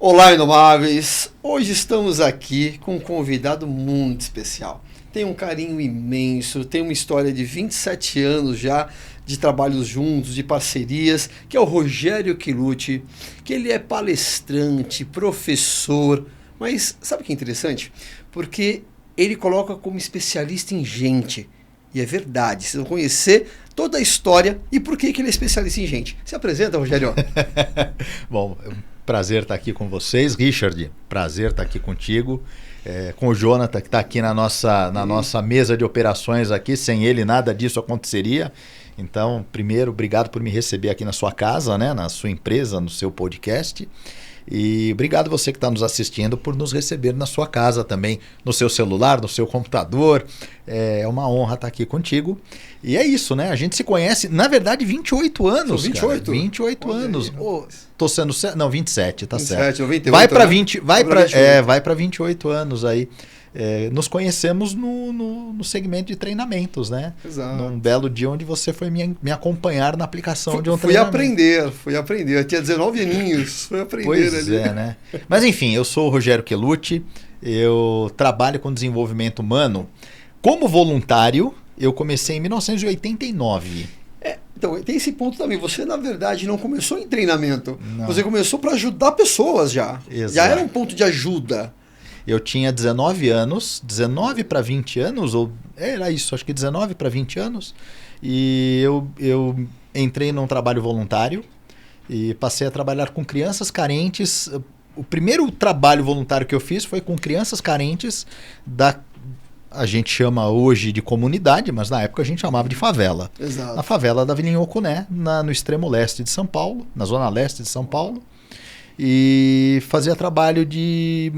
Olá, Indomáveis! Hoje estamos aqui com um convidado muito especial. Tem um carinho imenso, tem uma história de 27 anos já de trabalhos juntos, de parcerias, que é o Rogério Quilucci, que ele é palestrante, professor, mas sabe o que é interessante? Porque ele coloca como especialista em gente. E é verdade, vocês vão conhecer toda a história e por que ele é especialista em gente. Se apresenta, Rogério. Bom, prazer estar aqui com vocês. Richard, prazer estar aqui contigo. Com o Jonathan, que está aqui na nossa mesa de operações aqui. Sem ele, nada disso aconteceria. Então, primeiro, obrigado por me receber aqui na sua casa, né? Na sua empresa, no seu podcast. E obrigado você que está nos assistindo por nos receber na sua casa também, no seu celular, no seu computador. É uma honra estar aqui contigo. E é isso, né? A gente se conhece, na verdade, 28 anos. 28? Cara. 28 anos. Tô sendo certo? Não, 27, tá 27, certo. 98, vai para né? 20, vai para 28 anos aí. Nos conhecemos no segmento de treinamentos, né? Exato. Num belo dia onde você foi me acompanhar na aplicação de um fui treinamento. Fui aprender. Eu tinha 19 aninhos, fui aprender Pois ali. é, né? Mas enfim, eu sou o Rogério Quilucci, eu trabalho com desenvolvimento humano. Como voluntário, eu comecei em 1989. Então, tem esse ponto também. Você, na verdade, não começou em treinamento. Não. Você começou para ajudar pessoas já. Exato. Já era um ponto de ajuda. Eu tinha 19 anos, 19 para 20 anos, ou era isso, acho que 19 para 20 anos, e eu entrei num trabalho voluntário e passei a trabalhar com crianças carentes. O primeiro trabalho voluntário que eu fiz foi com crianças carentes a gente chama hoje de comunidade, mas na época a gente chamava de favela. Exato. Na favela da Vila Inhocuné, no extremo leste de São Paulo, na zona leste de São Paulo. E fazia trabalho de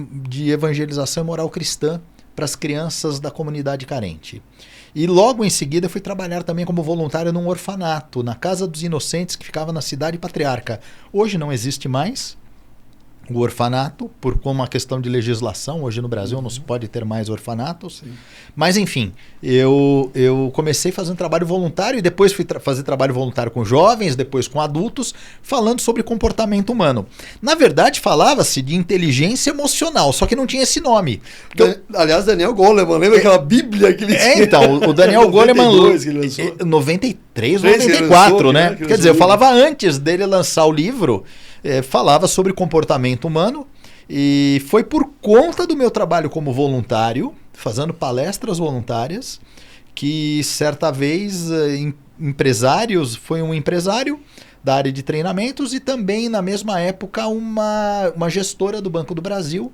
evangelização e moral cristã para as crianças da comunidade carente. E logo em seguida fui trabalhar também como voluntário num orfanato, na Casa dos Inocentes, que ficava na cidade Patriarca. Hoje não existe mais o orfanato, por uma questão de legislação. Hoje no Brasil não se pode ter mais orfanatos. Sim. Mas enfim, eu comecei fazendo trabalho voluntário e depois fui fazer trabalho voluntário com jovens, depois com adultos, falando sobre comportamento humano. Na verdade, falava-se de inteligência emocional, só que não tinha esse nome. Aliás, Daniel Goleman, lembra aquela bíblia que ele tinha? Então, o Daniel Goleman... 93, 94, né? Quer dizer, eu falava antes dele lançar o livro... falava sobre comportamento humano e foi por conta do meu trabalho como voluntário, fazendo palestras voluntárias, que certa vez foi um empresário da área de treinamentos e também na mesma época uma gestora do Banco do Brasil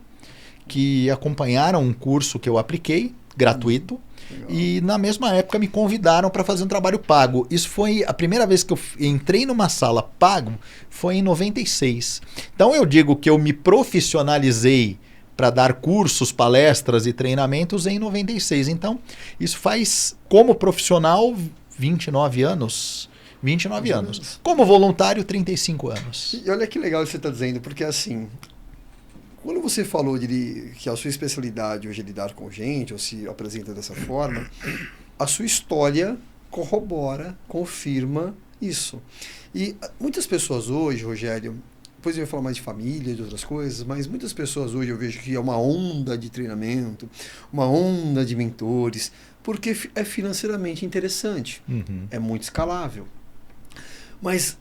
que acompanharam um curso que eu apliquei, gratuito. Legal. E na mesma época me convidaram para fazer um trabalho pago. Isso foi a primeira vez que eu entrei numa sala pago, foi em 96. Então eu digo que eu me profissionalizei para dar cursos, palestras e treinamentos em 96. Então isso faz, como profissional, 29 anos. 29 anos. Como voluntário, 35 anos. E olha que legal que você está dizendo, porque assim... Quando você falou que a sua especialidade hoje é lidar com gente, ou se apresenta dessa forma, a sua história corrobora, confirma isso. E muitas pessoas hoje, Rogério, depois eu ia falar mais de família, de outras coisas, mas muitas pessoas hoje eu vejo que é uma onda de treinamento, uma onda de mentores, porque é financeiramente interessante, é muito escalável. Mas...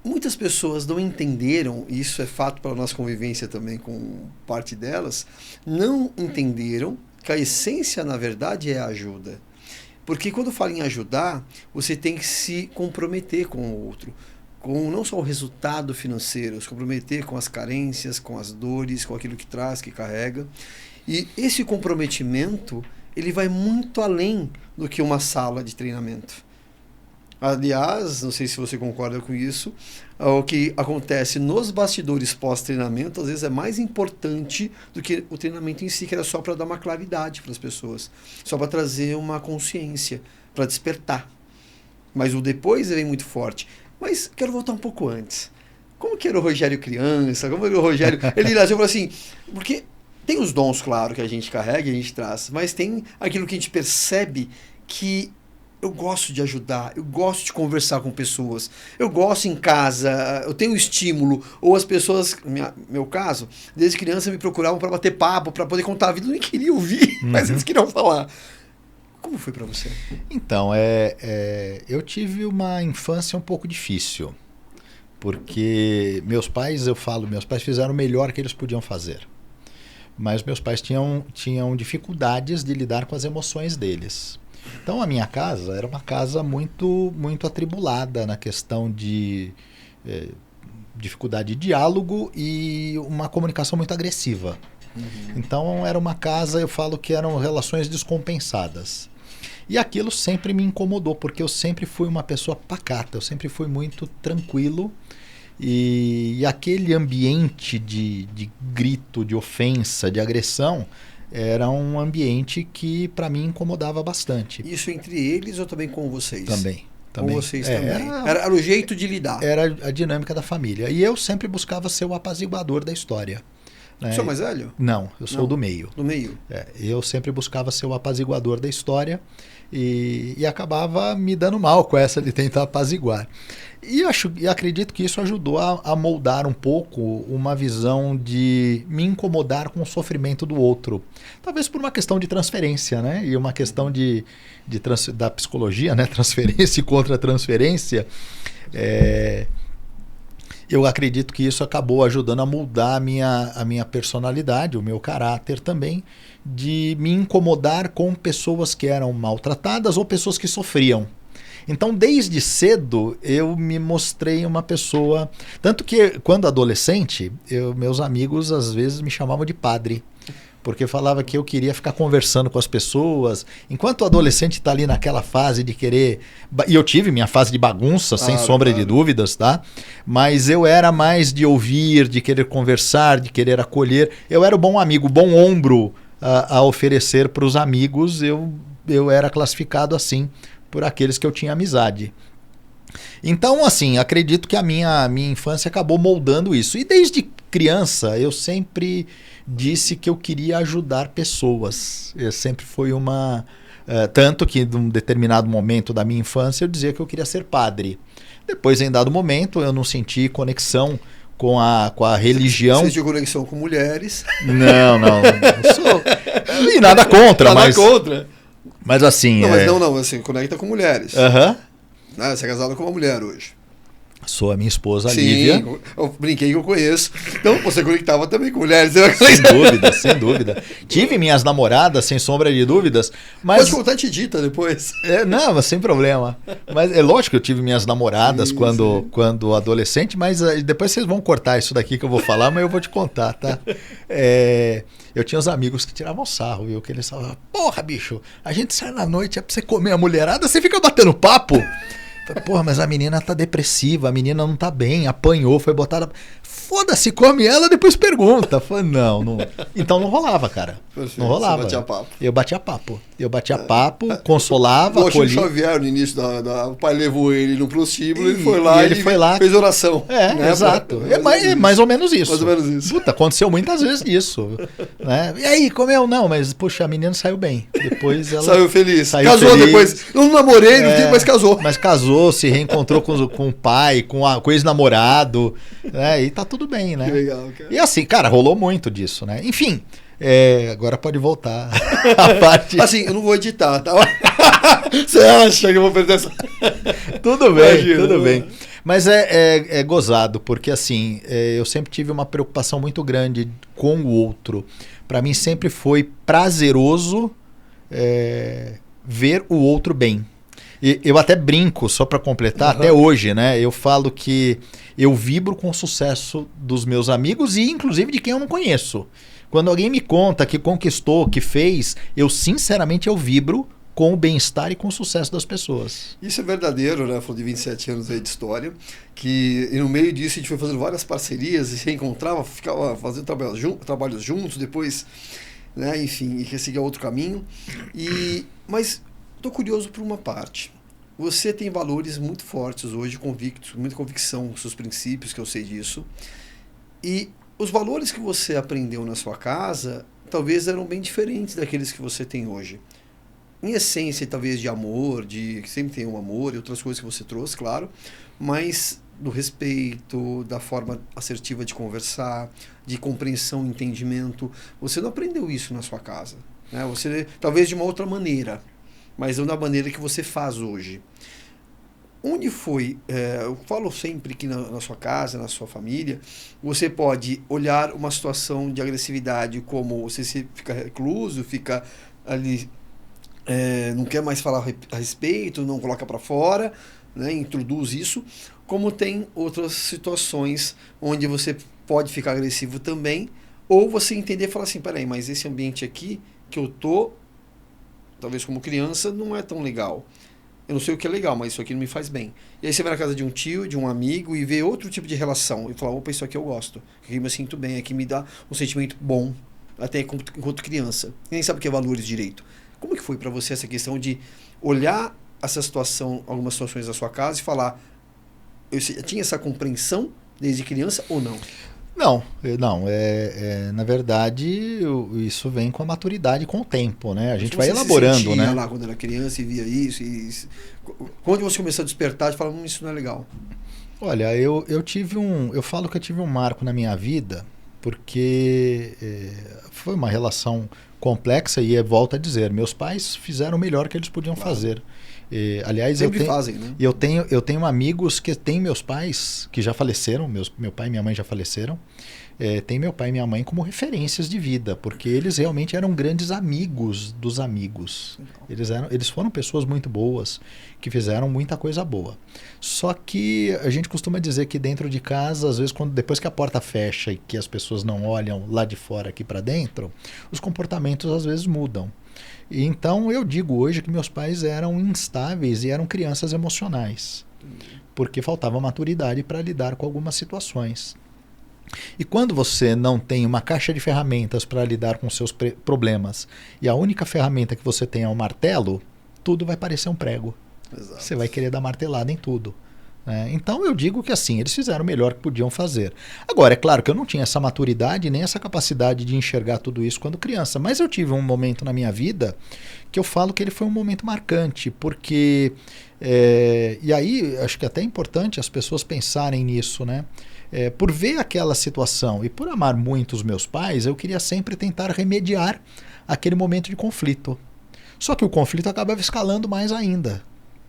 muitas pessoas não entenderam, e isso é fato para a nossa convivência também com parte delas, não entenderam que a essência, na verdade, é a ajuda. Porque quando fala em ajudar, você tem que se comprometer com o outro, com não só o resultado financeiro, se comprometer com as carências, com as dores, com aquilo que traz, que carrega. E esse comprometimento, ele vai muito além do que uma sala de treinamento. Aliás, não sei se você concorda com isso, o que acontece nos bastidores pós-treinamento, às vezes é mais importante do que o treinamento em si, que era só para dar uma claridade para as pessoas, só para trazer uma consciência, para despertar. Mas o depois vem muito forte. Mas quero voltar um pouco antes. Como que era o Rogério criança? Como era o Rogério... Ele nasceu assim, porque tem os dons, claro, que a gente carrega e a gente traz, mas tem aquilo que a gente percebe que eu gosto de ajudar, eu gosto de conversar com pessoas, eu gosto em casa, eu tenho estímulo, ou as pessoas, meu caso, desde criança me procuravam para bater papo, para poder contar a vida, eu nem queria ouvir, mas eles queriam falar. Como foi para você? Então, eu tive uma infância um pouco difícil, porque meus pais fizeram o melhor que eles podiam fazer. Mas meus pais tinham dificuldades de lidar com as emoções deles. Então a minha casa era uma casa muito, muito atribulada na questão de dificuldade de diálogo e uma comunicação muito agressiva. Então era uma casa, eu falo que eram relações descompensadas. E aquilo sempre me incomodou, porque eu sempre fui uma pessoa pacata, eu sempre fui muito tranquilo. E aquele ambiente de grito, de ofensa, de agressão, era um ambiente que para mim incomodava bastante. Isso entre eles ou também com vocês? Também. Com vocês também. Era o jeito de lidar. Era a dinâmica da família. E eu sempre buscava ser o apaziguador da história. Né? Você é mais velho? Não, eu sou do meio. Do meio. Eu sempre buscava ser o apaziguador da história e acabava me dando mal com essa de tentar apaziguar. E acredito que isso ajudou a moldar um pouco uma visão de me incomodar com o sofrimento do outro. Talvez por uma questão de transferência, né? E uma questão da psicologia, né? Transferência e contra-transferência. Eu acredito que isso acabou ajudando a moldar a minha personalidade, o meu caráter também, de me incomodar com pessoas que eram maltratadas ou pessoas que sofriam. Então, desde cedo, eu me mostrei uma pessoa... Tanto que, quando adolescente, meus amigos, às vezes, me chamavam de padre. Porque falava que eu queria ficar conversando com as pessoas. Enquanto o adolescente está ali naquela fase de querer... E eu tive minha fase de bagunça, sem sombra de dúvidas, tá? Mas eu era mais de ouvir, de querer conversar, de querer acolher. Eu era o bom amigo, o bom ombro a oferecer para os amigos. Eu era classificado assim por aqueles que eu tinha amizade. Então, assim, acredito que a minha infância acabou moldando isso. E desde criança, eu sempre disse que eu queria ajudar pessoas. Eu sempre foi tanto que, num determinado momento da minha infância, eu dizia que eu queria ser padre. Depois, em dado momento, eu não senti conexão com a religião. Você tinha conexão com mulheres? Não sou. E nada contra, nada contra. Mas assim... Não, assim, conecta com mulheres. Você é casado com uma mulher hoje. Sou a minha esposa, Lívia. Sim, eu brinquei que eu conheço. Então, você conectava também com mulheres. Sem dúvida. Tive minhas namoradas, sem sombra de dúvidas. Mas... Pode contar, te dita depois. Não, sem problema. Mas é lógico que eu tive minhas namoradas quando adolescente, mas depois vocês vão cortar isso daqui que eu vou falar, mas eu vou te contar, tá? Eu tinha uns amigos que tiravam sarro, viu? Que eles falavam, porra, bicho, a gente sai na noite, é pra você comer a mulherada, você fica batendo papo. Porra, mas a menina tá depressiva, a menina não tá bem, apanhou, foi botada... Foda-se, come ela, depois pergunta. Falei, não. Então não rolava, cara. Perfeito, não rolava. Você batia papo. Eu batia papo, consolava, acolhia. O Xavier, no início o pai levou ele no prostíbulo, ele foi lá, fez oração. Né? Exato. Mais ou menos isso. Mais ou menos isso. Puta, aconteceu muitas vezes isso. Né? E aí, comeu? Não, mas, puxa, a menina saiu bem. Depois ela... Saiu feliz. Casou depois. Não namorei, mas casou. Mas casou, se reencontrou com o pai, com o ex-namorado, né? E tá tudo bem, né? Que legal, cara. E assim, cara, rolou muito disso, né? Enfim, agora pode voltar a parte... Assim, eu não vou editar, tá? Você acha que eu vou perder essa... Tudo bem. Mas é gozado, porque assim, eu sempre tive uma preocupação muito grande com o outro. Para mim sempre foi prazeroso ver o outro bem. E eu até brinco, só para completar, até hoje, né? Eu falo que eu vibro com o sucesso dos meus amigos e inclusive de quem eu não conheço. Quando alguém me conta que conquistou, que fez, sinceramente eu vibro com o bem-estar e com o sucesso das pessoas. Isso é verdadeiro, né? Falou de 27 anos aí de história, e no meio disso a gente foi fazendo várias parcerias e se reencontrava, ficava fazendo trabalhos juntos, depois, né? Enfim, e seguia outro caminho. Mas estou curioso por uma parte. Você tem valores muito fortes hoje, convictos, muita convicção com seus princípios, que eu sei disso. E os valores que você aprendeu na sua casa talvez eram bem diferentes daqueles que você tem hoje. em essência, talvez de amor, que sempre tem um amor e outras coisas que você trouxe, claro, mas do respeito, da forma assertiva de conversar, de compreensão, entendimento. Você não aprendeu isso na sua casa, né? Você, talvez de uma outra maneira, mas não da maneira que você faz hoje. Onde foi, eu falo sempre que na sua casa, na sua família, você pode olhar uma situação de agressividade como você fica recluso, fica ali, não quer mais falar a respeito, não coloca para fora, né, introduz isso, como tem outras situações onde você pode ficar agressivo também, ou você entender e falar assim, peraí, mas esse ambiente aqui que eu tô, talvez como criança, não é tão legal. Eu não sei o que é legal, mas isso aqui não me faz bem. E aí você vai na casa de um tio, de um amigo e vê outro tipo de relação. E fala, opa, isso aqui eu gosto. Aqui eu me sinto bem, aqui me dá um sentimento bom, até enquanto criança. E nem sabe o que é valores direito. Como que foi para você essa questão de olhar essa situação, algumas situações da sua casa e falar, eu tinha essa compreensão desde criança ou não? Não. Na verdade, isso vem com a maturidade, com o tempo, né? A gente vai elaborando, você né? Lá quando era criança e via isso, quando você começou a despertar, você falava, isso não é legal. Olha, eu falo que eu tive um marco na minha vida, porque foi uma relação complexa e volto a dizer, meus pais fizeram o melhor que eles podiam fazer. Aliás, fazem, né? eu tenho amigos que têm meus pais que já faleceram, meu pai e minha mãe já faleceram. Tem meu pai e minha mãe como referências de vida, porque eles realmente eram grandes amigos dos amigos. Eles foram pessoas muito boas, que fizeram muita coisa boa. Só que a gente costuma dizer que dentro de casa, às vezes, depois que a porta fecha e que as pessoas não olham lá de fora aqui para dentro, os comportamentos às vezes mudam. E então eu digo hoje que meus pais eram instáveis e eram crianças emocionais, porque faltava maturidade para lidar com algumas situações. E quando você não tem uma caixa de ferramentas para lidar com seus problemas e a única ferramenta que você tem é um martelo, tudo vai parecer um prego. Exato. Você vai querer dar martelada em tudo. Então eu digo que assim, eles fizeram o melhor que podiam fazer. Agora, é claro que eu não tinha essa maturidade nem essa capacidade de enxergar tudo isso quando criança, mas eu tive um momento na minha vida que eu falo que ele foi um momento marcante, porque e aí acho que até é importante as pessoas pensarem nisso, né? Por ver aquela situação e por amar muito os meus pais, eu queria sempre tentar remediar aquele momento de conflito. Só que o conflito acabava escalando mais ainda.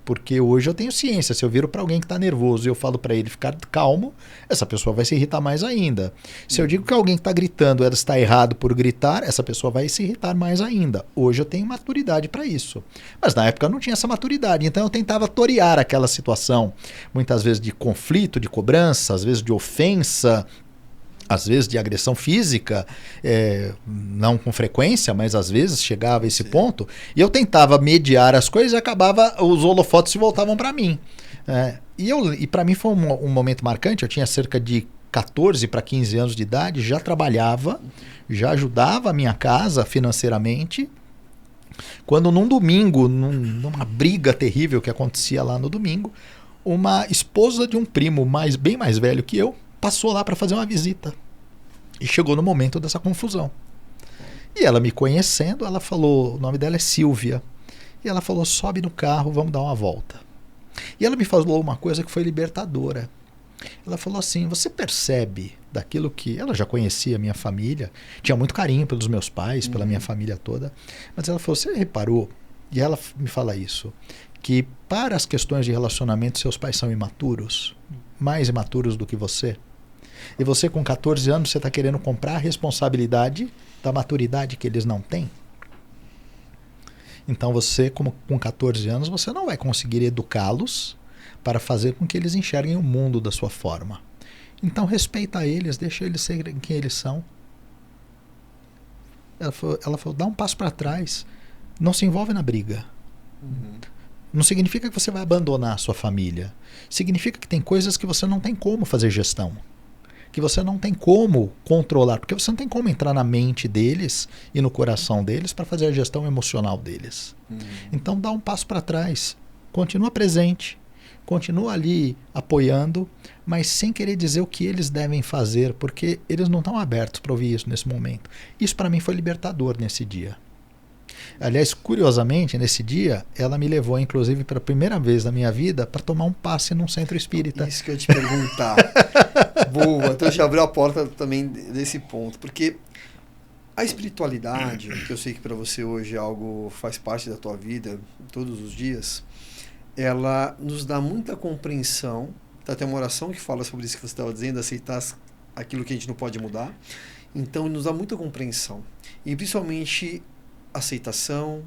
Porque hoje eu tenho ciência, se eu viro para alguém que está nervoso e eu falo para ele ficar calmo, essa pessoa vai se irritar mais ainda. Se eu digo que alguém que está gritando está errado por gritar, essa pessoa vai se irritar mais ainda. Hoje eu tenho maturidade para isso. Mas na época eu não tinha essa maturidade, então eu tentava torear aquela situação. Muitas vezes de conflito, de cobrança, às vezes de ofensa, às vezes de agressão física, não com frequência, mas às vezes chegava a esse ponto, e eu tentava mediar as coisas e acabava, os holofotes se voltavam para mim. E para mim foi um momento marcante. Eu tinha cerca de 14 para 15 anos de idade, já trabalhava, já ajudava a minha casa financeiramente, quando num domingo, numa briga terrível que acontecia lá no domingo, uma esposa de um primo bem mais velho que eu, passou lá para fazer uma visita e chegou no momento dessa confusão. E ela me conhecendo, ela falou, o nome dela é Silvia, e ela falou, sobe no carro, vamos dar uma volta. E ela me falou uma coisa que foi libertadora. Ela falou assim, você percebe daquilo que... Ela já conhecia a minha família, tinha muito carinho pelos meus pais, pela minha família toda, mas ela falou, você reparou, e ela me fala isso, que para as questões de relacionamento seus pais são imaturos, mais imaturos do que você? E você com 14 anos, você está querendo comprar a responsabilidade da maturidade que eles não têm? Então você, com 14 anos, você não vai conseguir educá-los para fazer com que eles enxerguem o mundo da sua forma. Então respeita eles, deixa eles serem quem eles são. Ela falou, dá um passo para trás, não se envolve na briga. Não significa que você vai abandonar a sua família. Significa que tem coisas que você não tem como fazer gestão. Que você não tem como controlar. Porque você não tem como entrar na mente deles e no coração deles para fazer a gestão emocional deles. Então dá um passo para trás. Continua presente. Continua ali apoiando, mas sem querer dizer o que eles devem fazer, porque eles não estão abertos para ouvir isso nesse momento. Isso para mim foi libertador nesse dia. Aliás, curiosamente, nesse dia, ela me levou, inclusive, pela primeira vez na minha vida, para tomar um passe num centro espírita. Isso que eu ia te perguntar. Boa, então já abriu a porta também desse ponto, porque a espiritualidade, que eu sei que para você hoje é algo faz parte da tua vida, todos os dias, ela nos dá muita compreensão. Tem uma oração que fala sobre isso que você estava dizendo, aceitar aquilo que a gente não pode mudar. Então, nos dá muita compreensão. E principalmente aceitação,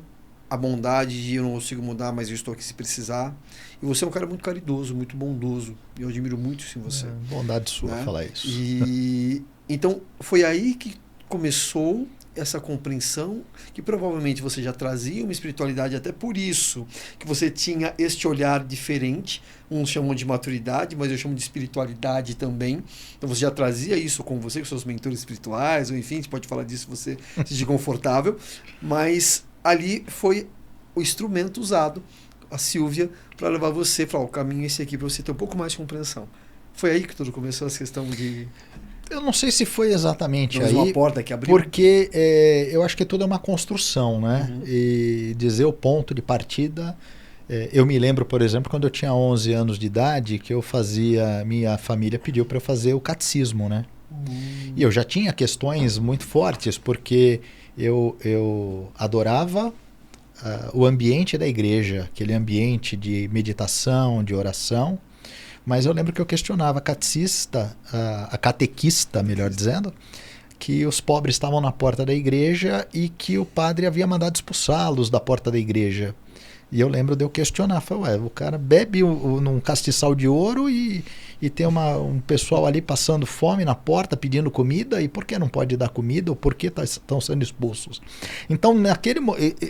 a bondade de eu não consigo mudar, mas eu estou aqui se precisar. E você é um cara muito caridoso, muito bondoso. E eu admiro muito isso em você. Bondade sua, né? Falar isso. E então, foi aí que começou essa compreensão, que provavelmente você já trazia uma espiritualidade até por isso, que você tinha este olhar diferente. Uns chamam de maturidade, mas eu chamo de espiritualidade também. Então você já trazia isso com você, com seus mentores espirituais, ou enfim, a gente pode falar disso se você se sentir confortável. Mas ali foi o instrumento usado, a Sílvia, para levar você para o caminho esse aqui, para você ter um pouco mais de compreensão. Foi aí que tudo começou, essa questão de... Eu não sei se foi exatamente aí, uma porta que abriu. Porque eu acho que tudo é uma construção, né? Uhum. E dizer o ponto de partida... eu me lembro, por exemplo, quando eu tinha 11 anos de idade, que eu fazia... Minha família pediu para eu fazer o catecismo, né? E eu já tinha questões muito fortes, porque eu adorava o ambiente da igreja, aquele ambiente de meditação, de oração. Mas eu lembro que eu questionava a catequista, melhor dizendo, que os pobres estavam na porta da igreja e que o padre havia mandado expulsá-los da porta da igreja. E eu lembro de eu questionar, falei, o cara bebe num castiçal de ouro e tem um pessoal ali passando fome na porta pedindo comida, e por que não pode dar comida, ou por que estão sendo expulsos? Então,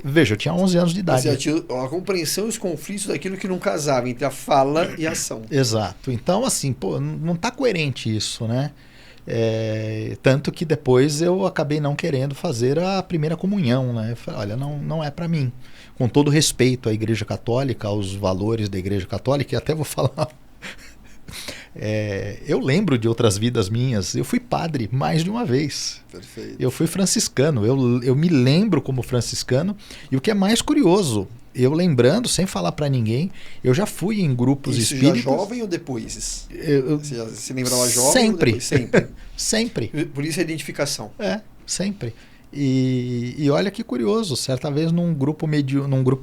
veja, eu tinha 11 anos de idade. Você tinha a compreensão e os conflitos daquilo que não casava entre a fala e a ação. Exato. Então, assim, não está coerente isso, né? Tanto que depois eu acabei não querendo fazer a primeira comunhão, né? Eu falei, olha, não é para mim. Com todo respeito à Igreja Católica, aos valores da Igreja Católica, e até vou falar... eu lembro de outras vidas minhas. Eu fui padre mais de uma vez. Perfeito. Eu fui franciscano. Eu me lembro como franciscano. E o que é mais curioso, eu lembrando, sem falar para ninguém, eu já fui em grupos espíritas. Já jovem ou depois? Você se lembrava jovem sempre. Ou depois? Sempre. Sempre. Por isso a identificação. Sempre. E olha que curioso, certa vez num grupo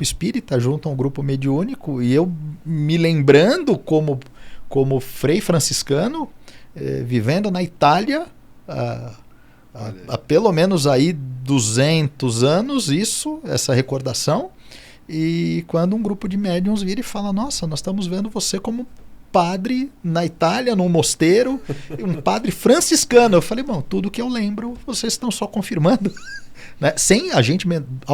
espírita, junto a um grupo mediúnico, e eu me lembrando como frei franciscano, vivendo na Itália há pelo menos aí 200 anos, essa recordação, e quando um grupo de médiuns vira e fala, nossa, nós estamos vendo você como padre na Itália, num mosteiro, um padre franciscano. Eu falei, bom, tudo que eu lembro, vocês estão só confirmando, né? Sem a gente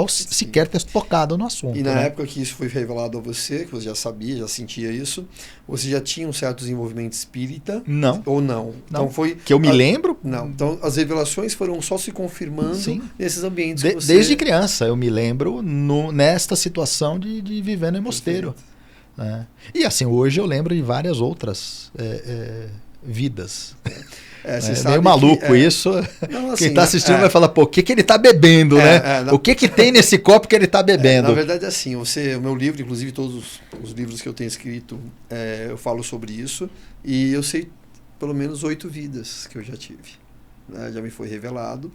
sequer ter tocado no assunto. E na época que isso foi revelado a você, que você já sabia, já sentia isso, você já tinha um certo desenvolvimento espírita? Não. Ou não? Então foi... Que eu me lembro? Não. Então as revelações foram só se confirmando nesses ambientes que você... Desde criança eu me lembro nesta situação de viver no mosteiro. E assim, hoje eu lembro de várias outras vidas. É meio maluco isso. Não, assim, quem está assistindo vai falar, pô, o que ele está bebendo, né? O que tem nesse copo que ele está bebendo? Na verdade, assim, o meu livro, inclusive todos os livros que eu tenho escrito, eu falo sobre isso. E eu sei pelo menos 8 vidas que eu já tive. Já me foi revelado.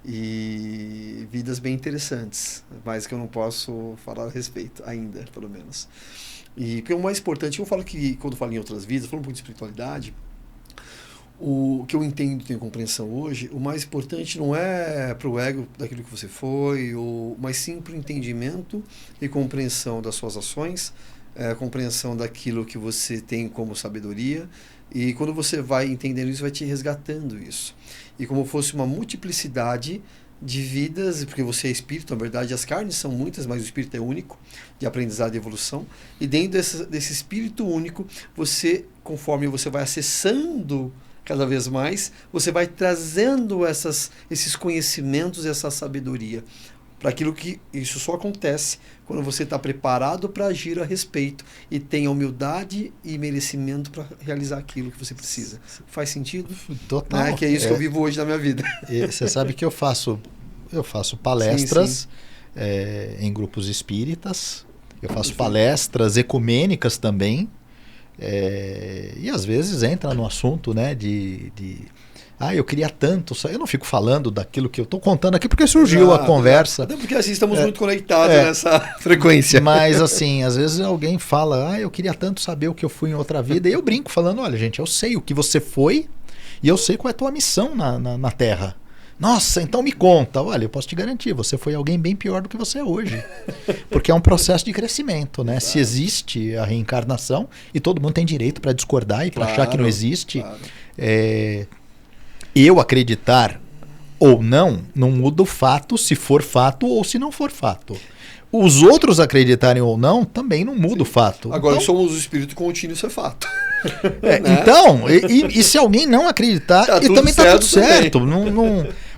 E vidas bem interessantes, mas que eu não posso falar a respeito ainda, pelo menos. E o mais importante, eu falo que quando eu falo em outras vidas, falo um pouco de espiritualidade, o que eu entendo e tenho compreensão hoje, o mais importante não é para o ego daquilo que você foi, mas sim para o entendimento e compreensão das suas ações, compreensão daquilo que você tem como sabedoria, e quando você vai entendendo isso, vai te resgatando isso. E como fosse uma multiplicidade de vidas, porque você é espírito, na verdade as carnes são muitas, mas o espírito é único, de aprendizado e evolução, e dentro desse espírito único, você, conforme você vai acessando cada vez mais, você vai trazendo esses conhecimentos, essa sabedoria, para aquilo que isso só acontece quando você está preparado para agir a respeito e tem a humildade e merecimento para realizar aquilo que você precisa. Faz sentido? Total. Que é isso que eu vivo hoje na minha vida. Você sabe que eu faço palestras em grupos espíritas, eu faço palestras ecumênicas também, e às vezes entra no assunto, né, eu queria tanto, eu não fico falando daquilo que eu estou contando aqui porque surgiu a conversa. Até porque assim estamos muito conectados nessa frequência. Mas assim, às vezes alguém fala, eu queria tanto saber o que eu fui em outra vida, e eu brinco falando, olha gente, eu sei o que você foi e eu sei qual é a tua missão na Terra. Nossa, então me conta. Olha, eu posso te garantir, você foi alguém bem pior do que você é hoje. Porque é um processo de crescimento, né? Claro. Se existe a reencarnação, e todo mundo tem direito para discordar e para achar que não existe, eu acreditar ou não muda o fato se for fato ou se não for fato. Os outros acreditarem ou não também não muda o fato. Agora, então, somos o espírito contínuo, isso é fato. Né? Então, e se alguém não acreditar, também está tudo certo.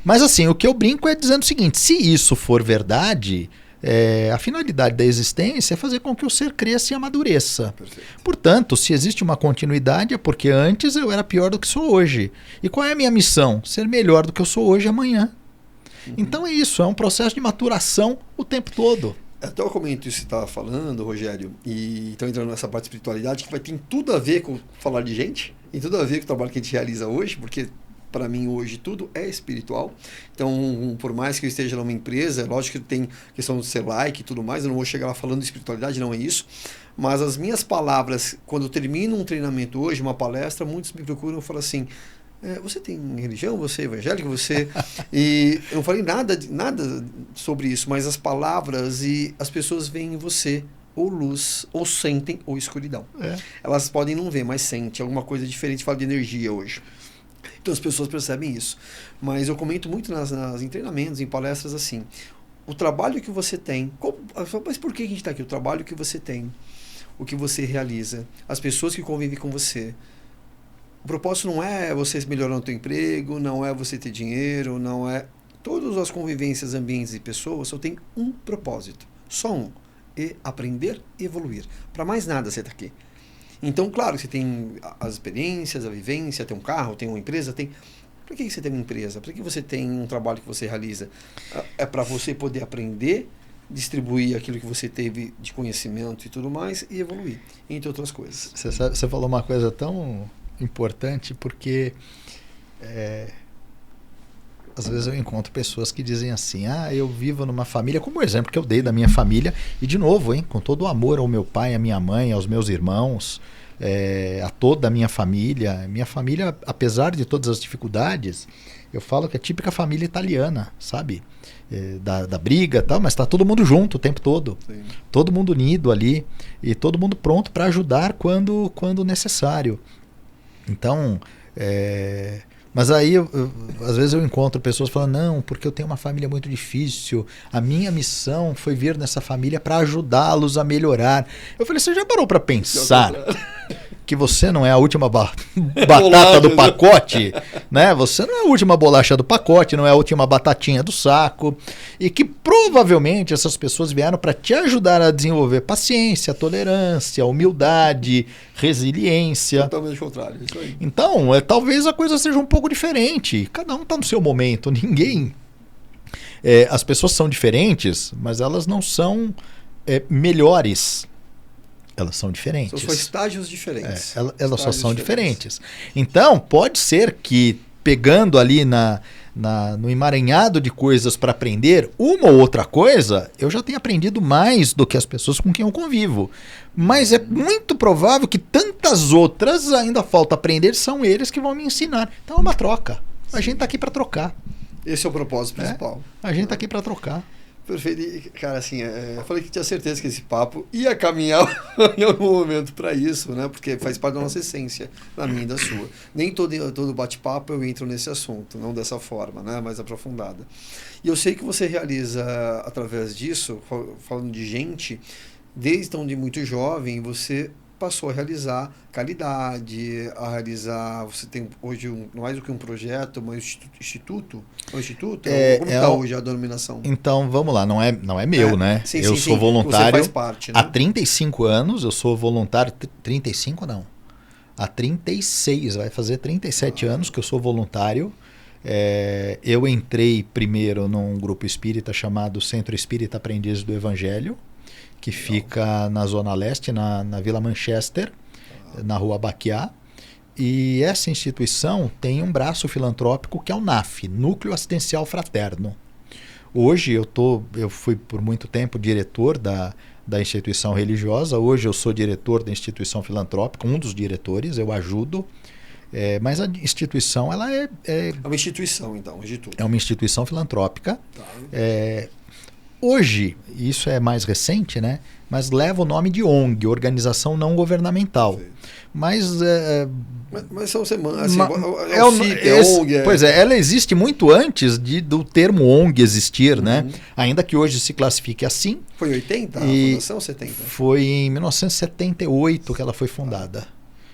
Mas assim, o que eu brinco é dizendo o seguinte, se isso for verdade, a finalidade da existência é fazer com que o ser cresça e amadureça. Perfeito. Portanto, se existe uma continuidade, é porque antes eu era pior do que sou hoje. E qual é a minha missão? Ser melhor do que eu sou hoje amanhã. Então é isso, é um processo de maturação o tempo todo. Até eu comento isso que você estava falando, Rogério, e então entrando nessa parte de espiritualidade, que tem tudo a ver com falar de gente, tem tudo a ver com o trabalho que a gente realiza hoje, porque para mim hoje tudo é espiritual. Então, por mais que eu esteja numa empresa, lógico que tem questão de ser like e tudo mais, eu não vou chegar lá falando de espiritualidade, não é isso. Mas as minhas palavras, quando eu termino um treinamento hoje, uma palestra, muitos me procuram e falam assim, você tem religião, você é evangélico, você... E eu não falei nada sobre isso, mas as palavras e as pessoas veem em você ou luz, ou sentem, ou escuridão. Elas podem não ver, mas sentem alguma coisa diferente, fala de energia hoje. Então as pessoas percebem isso. Mas eu comento muito em treinamentos, em palestras assim, o trabalho que você tem, mas por que a gente está aqui? O trabalho que você tem, o que você realiza, as pessoas que convivem com você. O propósito não é você melhorar o teu emprego, não é você ter dinheiro, não é... Todas as convivências, ambientes e pessoas só tem um propósito, só um, aprender e evoluir. Para mais nada você está aqui. Então, claro, você tem as experiências, a vivência, tem um carro, tem uma empresa, tem... Por que você tem uma empresa? Por que você tem um trabalho que você realiza? É para você poder aprender, distribuir aquilo que você teve de conhecimento e tudo mais e evoluir, entre outras coisas. Você falou uma coisa tão importante porque às vezes eu encontro pessoas que dizem assim, eu vivo numa família, como o exemplo que eu dei da minha família, e de novo, com todo o amor ao meu pai, à minha mãe, aos meus irmãos, a toda a minha família, apesar de todas as dificuldades, eu falo que é típica família italiana, sabe? Da briga e tal, mas está todo mundo junto o tempo todo. Sim. Todo mundo unido ali, e todo mundo pronto para ajudar quando necessário. Então, mas aí às vezes eu encontro pessoas falando, não, porque eu tenho uma família muito difícil, a minha missão foi vir nessa família para ajudá-los a melhorar. Eu falei, você já parou para pensar que você não é a última batata do pacote, né? Você não é a última bolacha do pacote, não é a última batatinha do saco, e que provavelmente essas pessoas vieram para te ajudar a desenvolver paciência, tolerância, humildade, resiliência. Totalmente contrário, isso aí. Então, talvez a coisa seja um pouco diferente. Cada um está no seu momento, ninguém... as pessoas são diferentes, mas elas não são melhores. Elas são diferentes. São estágios diferentes. Elas só são diferentes. Então, pode ser que, pegando ali no emaranhado de coisas para aprender, uma ou outra coisa, eu já tenho aprendido mais do que as pessoas com quem eu convivo. Mas é muito provável que tantas outras ainda falta aprender, são eles que vão me ensinar. Então é uma troca. A gente está aqui para trocar. Esse é o propósito principal. A gente está aqui para trocar. Perfeito. E, cara, assim, eu falei que tinha certeza que esse papo ia caminhar em algum momento para isso, né? Porque faz parte da nossa essência, da minha e da sua. Nem todo bate-papo eu entro nesse assunto, não dessa forma, né? Mais aprofundada. E eu sei que você realiza, através disso, falando de gente, desde onde muito jovem, você passou a realizar caridade, a realizar... Você tem hoje mais do que um projeto, um instituto? Um instituto? Como está hoje a denominação? Então, vamos lá, não é meu, né? Sim, eu sou voluntário. Você faz parte, né? Há 35 anos, eu sou voluntário... 35 não. Há 36, vai fazer 37 anos que eu sou voluntário Eu entrei primeiro num grupo espírita chamado Centro Espírita Aprendizes do Evangelho, que fica na Zona Leste, na Vila Manchester, na Rua Baquiá. E essa instituição tem um braço filantrópico que é o NAF, Núcleo Assistencial Fraterno. Hoje eu fui por muito tempo diretor da instituição religiosa, hoje eu sou diretor da instituição filantrópica, um dos diretores, eu ajudo. Mas a instituição, ela é uma instituição, então, de tudo. É uma instituição filantrópica. Tá. Hoje, isso é mais recente, né? Mas leva o nome de ONG, Organização Não Governamental. Sim. Mas são semanas. Assim, ONG. Pois ela existe muito antes do termo ONG existir, né? Ainda que hoje se classifique assim. Foi em 80 a fundação ou 70? Foi em 1978 que ela foi fundada.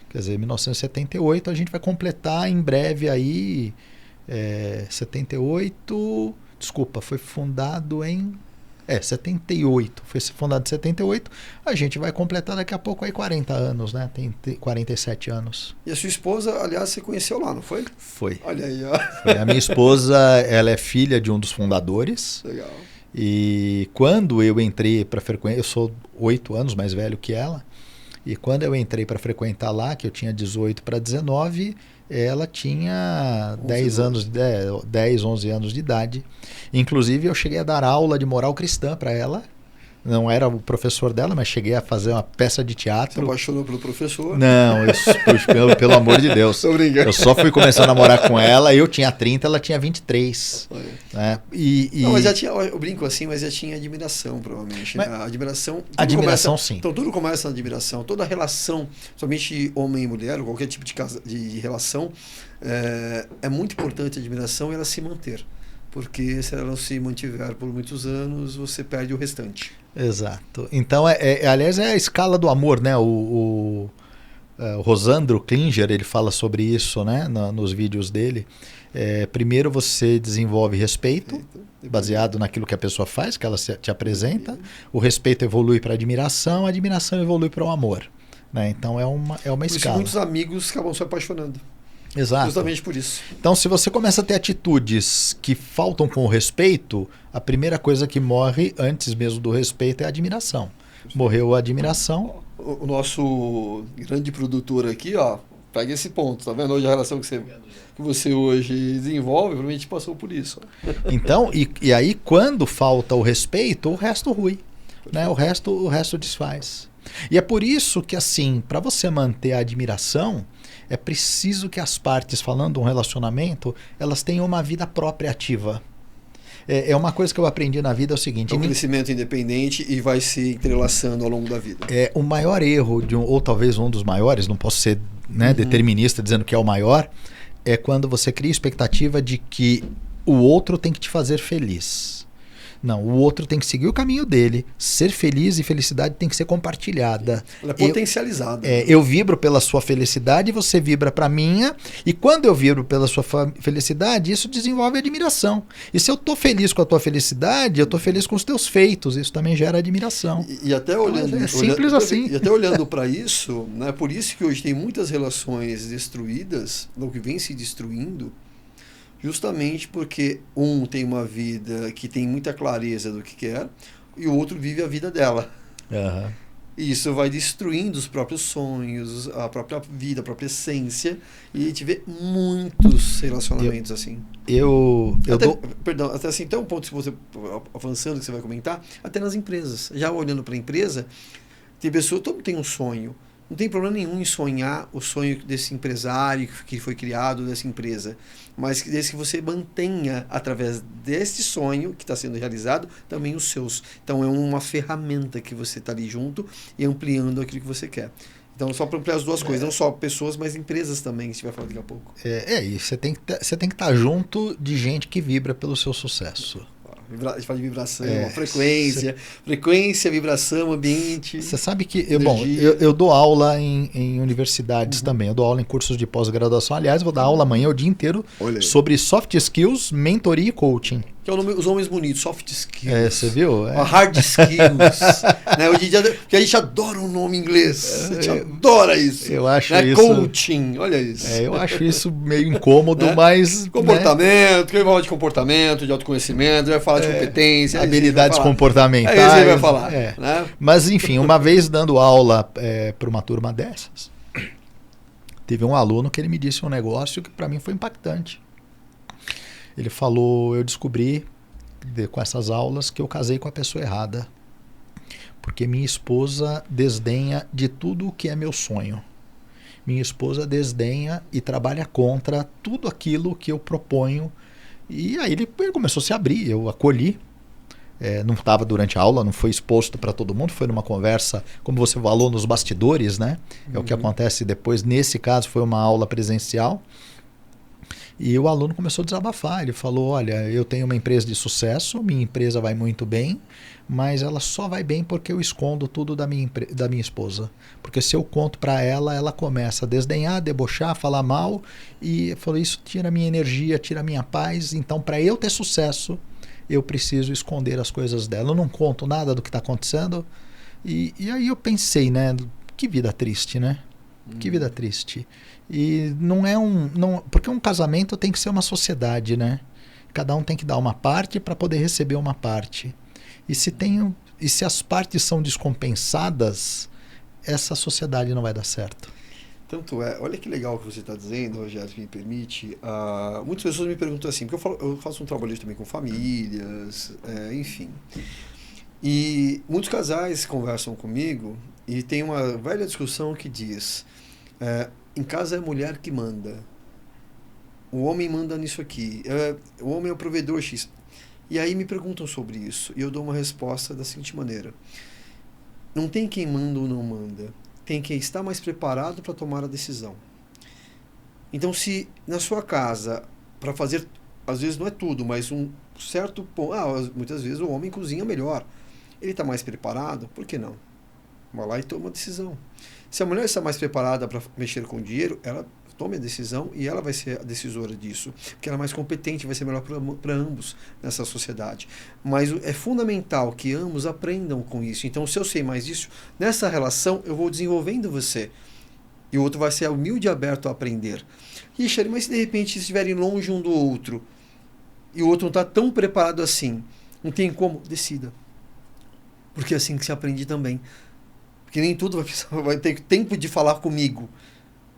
Quer dizer, 1978 a gente vai completar em breve aí 78. Desculpa, foi fundado em 78. Foi fundado em 78. A gente vai completar daqui a pouco aí 40 anos, né? Tem 47 anos. E a sua esposa, aliás, você conheceu lá, não foi? Foi. Olha aí, ó. A minha esposa, ela é filha de um dos fundadores. Legal. E quando eu entrei para frequentar, eu sou 8 anos mais velho que ela. E quando eu entrei para frequentar lá, que eu tinha 18 para 19, ela tinha 10, 11 anos de idade. Inclusive, eu cheguei a dar aula de moral cristã para ela. Não era o professor dela, mas cheguei a fazer uma peça de teatro. Você apaixonou pelo professor? Não, pelo amor de Deus. Eu só fui começar a namorar com ela, eu tinha 30, ela tinha 23. Né? Não, mas já tinha, eu brinco assim, mas já tinha admiração, provavelmente. Né? Admiração, sim. Então tudo começa na admiração. Toda relação, somente homem e mulher, ou qualquer tipo de relação, é muito importante a admiração e ela se manter. Porque se ela não se mantiver por muitos anos, você perde o restante. Exato. Então, aliás, é a escala do amor, né? O Rosandro Klinger, ele fala sobre isso, né? Nos vídeos dele. Primeiro você desenvolve respeito, baseado naquilo que a pessoa faz, que ela te apresenta. O respeito evolui para a admiração evolui para o amor. Né? Então, é uma por escala. Isso muitos amigos acabam se apaixonando. Exato. Justamente por isso. Então, se você começa a ter atitudes que faltam com o respeito, a primeira coisa que morre antes mesmo do respeito é a admiração. Morreu a admiração. O nosso grande produtor aqui, ó, pega esse ponto, tá vendo? Hoje a relação que você hoje desenvolve, provavelmente passou por isso. Então, e aí quando falta o respeito, o resto rui. Né? O resto desfaz. E é por isso que, assim, para você manter a admiração, é preciso que as partes, falando de um relacionamento, elas tenham uma vida própria ativa. É uma coisa que eu aprendi na vida, é o seguinte... É um crescimento independente e vai se entrelaçando ao longo da vida. O maior erro, ou talvez um dos maiores, não posso ser determinista dizendo que é o maior, é quando você cria expectativa de que o outro tem que te fazer feliz. Não, o outro tem que seguir o caminho dele. Ser feliz e felicidade tem que ser compartilhada. Ela é potencializada. Eu vibro pela sua felicidade e você vibra para a minha. E quando eu vibro pela sua felicidade, isso desenvolve admiração. E se eu estou feliz com a tua felicidade, eu estou feliz com os teus feitos. Isso também gera admiração. E até olhando... É simples assim. E até olhando para isso, né, por isso que hoje tem muitas relações destruídas, ou que vem se destruindo, justamente porque um tem uma vida que tem muita clareza do que quer e o outro vive a vida dela. Uhum. E isso vai destruindo os próprios sonhos, a própria vida, a própria essência. E a gente vê muitos relacionamentos assim. Perdão, até assim, tem um ponto, se você avançando que você vai comentar, até nas empresas. Já olhando para a empresa, tem pessoa, todo mundo tem um sonho. Não tem problema nenhum em sonhar o sonho desse empresário que foi criado, dessa empresa. Mas desde que você mantenha, através desse sonho que está sendo realizado, também os seus. Então é uma ferramenta que você está ali junto e ampliando aquilo que você quer. Então, só para ampliar as duas coisas, não só pessoas, mas empresas também, que a gente vai falar daqui a pouco. E você tem que estar junto de gente que vibra pelo seu sucesso. A gente fala de vibração, frequência, vibração, ambiente. Você sabe que eu dou aula em universidades também. Eu dou aula em cursos de pós-graduação. Aliás, vou dar aula amanhã o dia inteiro sobre soft skills, mentoria e coaching. que é o nome, os homens bonitos, soft skills. Você viu? Hard skills. Né? Hoje em dia, porque a gente adora um nome inglês. A gente adora isso. Eu acho né? isso... Coaching, olha isso. Eu acho isso meio incômodo, né? mas... Comportamento, que vai falar de comportamento, de autoconhecimento, vai falar de competência. Habilidades comportamentais. É isso que ele vai falar. Né? Mas, enfim, uma vez dando aula para uma turma dessas, teve um aluno que ele me disse um negócio que para mim foi impactante. Ele falou, eu descobri com essas aulas que eu casei com a pessoa errada. Porque minha esposa desdenha de tudo o que é meu sonho. Minha esposa desdenha e trabalha contra tudo aquilo que eu proponho. E aí ele começou a se abrir, eu acolhi. Não estava durante a aula, não foi exposto para todo mundo, foi numa conversa, como você falou, nos bastidores, né? É o que acontece depois. Nesse caso foi uma aula presencial. E o aluno começou a desabafar. Ele falou, olha, eu tenho uma empresa de sucesso, minha empresa vai muito bem, mas ela só vai bem porque eu escondo tudo da minha esposa. Porque se eu conto para ela, ela começa a desdenhar, debochar, falar mal. E falou, isso tira minha energia, tira minha paz. Então, para eu ter sucesso, eu preciso esconder as coisas dela. Eu não conto nada do que está acontecendo. E aí eu pensei, né? Que vida triste, né? Que vida triste. E não é porque um casamento tem que ser uma sociedade, né? Cada um tem que dar uma parte para poder receber uma parte. E se as partes são descompensadas, essa sociedade não vai dar certo. Tanto olha que legal o que você está dizendo, Rogério, se me permite. Muitas pessoas me perguntam assim, porque eu faço um trabalho também com famílias, enfim. E muitos casais conversam comigo e tem uma velha discussão que diz... em casa é a mulher que manda. O homem manda nisso aqui. O homem é o provedor X. E aí me perguntam sobre isso. E eu dou uma resposta da seguinte maneira. Não tem quem manda ou não manda. Tem quem está mais preparado para tomar a decisão. Então, se na sua casa, para fazer, às vezes não é tudo, mas um certo ponto... muitas vezes o homem cozinha melhor. Ele está mais preparado? Por que não? Vai lá e toma a decisão. Se a mulher está mais preparada para mexer com o dinheiro, ela tome a decisão e ela vai ser a decisora disso. Porque ela é mais competente, vai ser melhor para ambos nessa sociedade. Mas é fundamental que ambos aprendam com isso. Então, se eu sei mais disso, nessa relação eu vou desenvolvendo você. E o outro vai ser humilde e aberto a aprender. Richard, mas se de repente estiverem longe um do outro e o outro não está tão preparado assim, não tem como, decida. Porque é assim que se aprende também. Porque nem tudo vai ter tempo de falar comigo,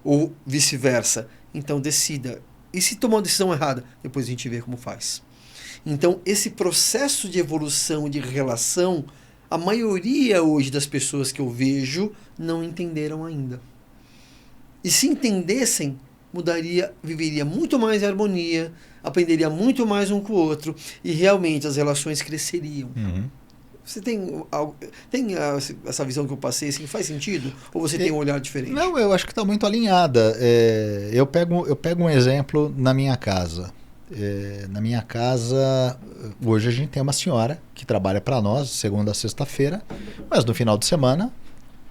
ou vice-versa. Então decida. E se tomar uma decisão errada, depois a gente vê como faz. Então esse processo de evolução, de relação, a maioria hoje das pessoas que eu vejo não entenderam ainda. E se entendessem, viveria muito mais em harmonia, aprenderia muito mais um com o outro, e realmente as relações cresceriam. Você tem essa visão que eu passei, assim, faz sentido? Ou você tem um olhar diferente? Não, eu acho que está muito alinhada. Eu pego um exemplo na minha casa. Na minha casa, hoje a gente tem uma senhora que trabalha para nós, segunda a sexta-feira, mas no final de semana,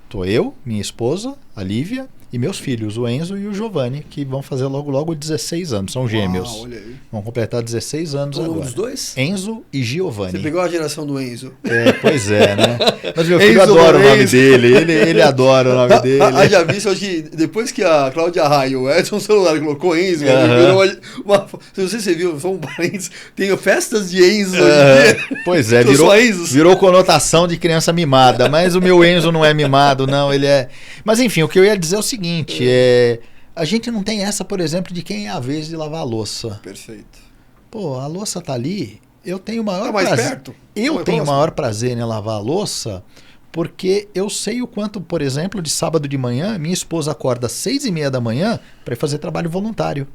estou eu, minha esposa, a Lívia, e meus filhos, o Enzo e o Giovanni, que vão fazer logo 16 anos, são gêmeos. Olha aí. Vão completar 16 anos agora. O nome dos dois? Enzo e Giovanni. Você pegou a geração do Enzo. Pois é, né? Mas meu filho adora o nome dele, ele adora o nome dele. Já vi hoje, depois que a Cláudia Raia, o Edson Celular colocou Enzo, não sei se você viu, só um parênteses, tem festas de Enzo. Pois é, virou conotação de criança mimada, mas o meu Enzo não é mimado, não, ele é... Mas enfim, o que eu ia dizer é o seguinte, a gente não tem essa, por exemplo, de quem é a vez de lavar a louça. Perfeito. Pô, a louça tá ali, eu tenho o maior mais prazer. Perto? Eu tenho o maior prazer em lavar a louça, porque eu sei o quanto, por exemplo, de sábado de manhã, minha esposa acorda às 6:30 da manhã para ir fazer trabalho voluntário.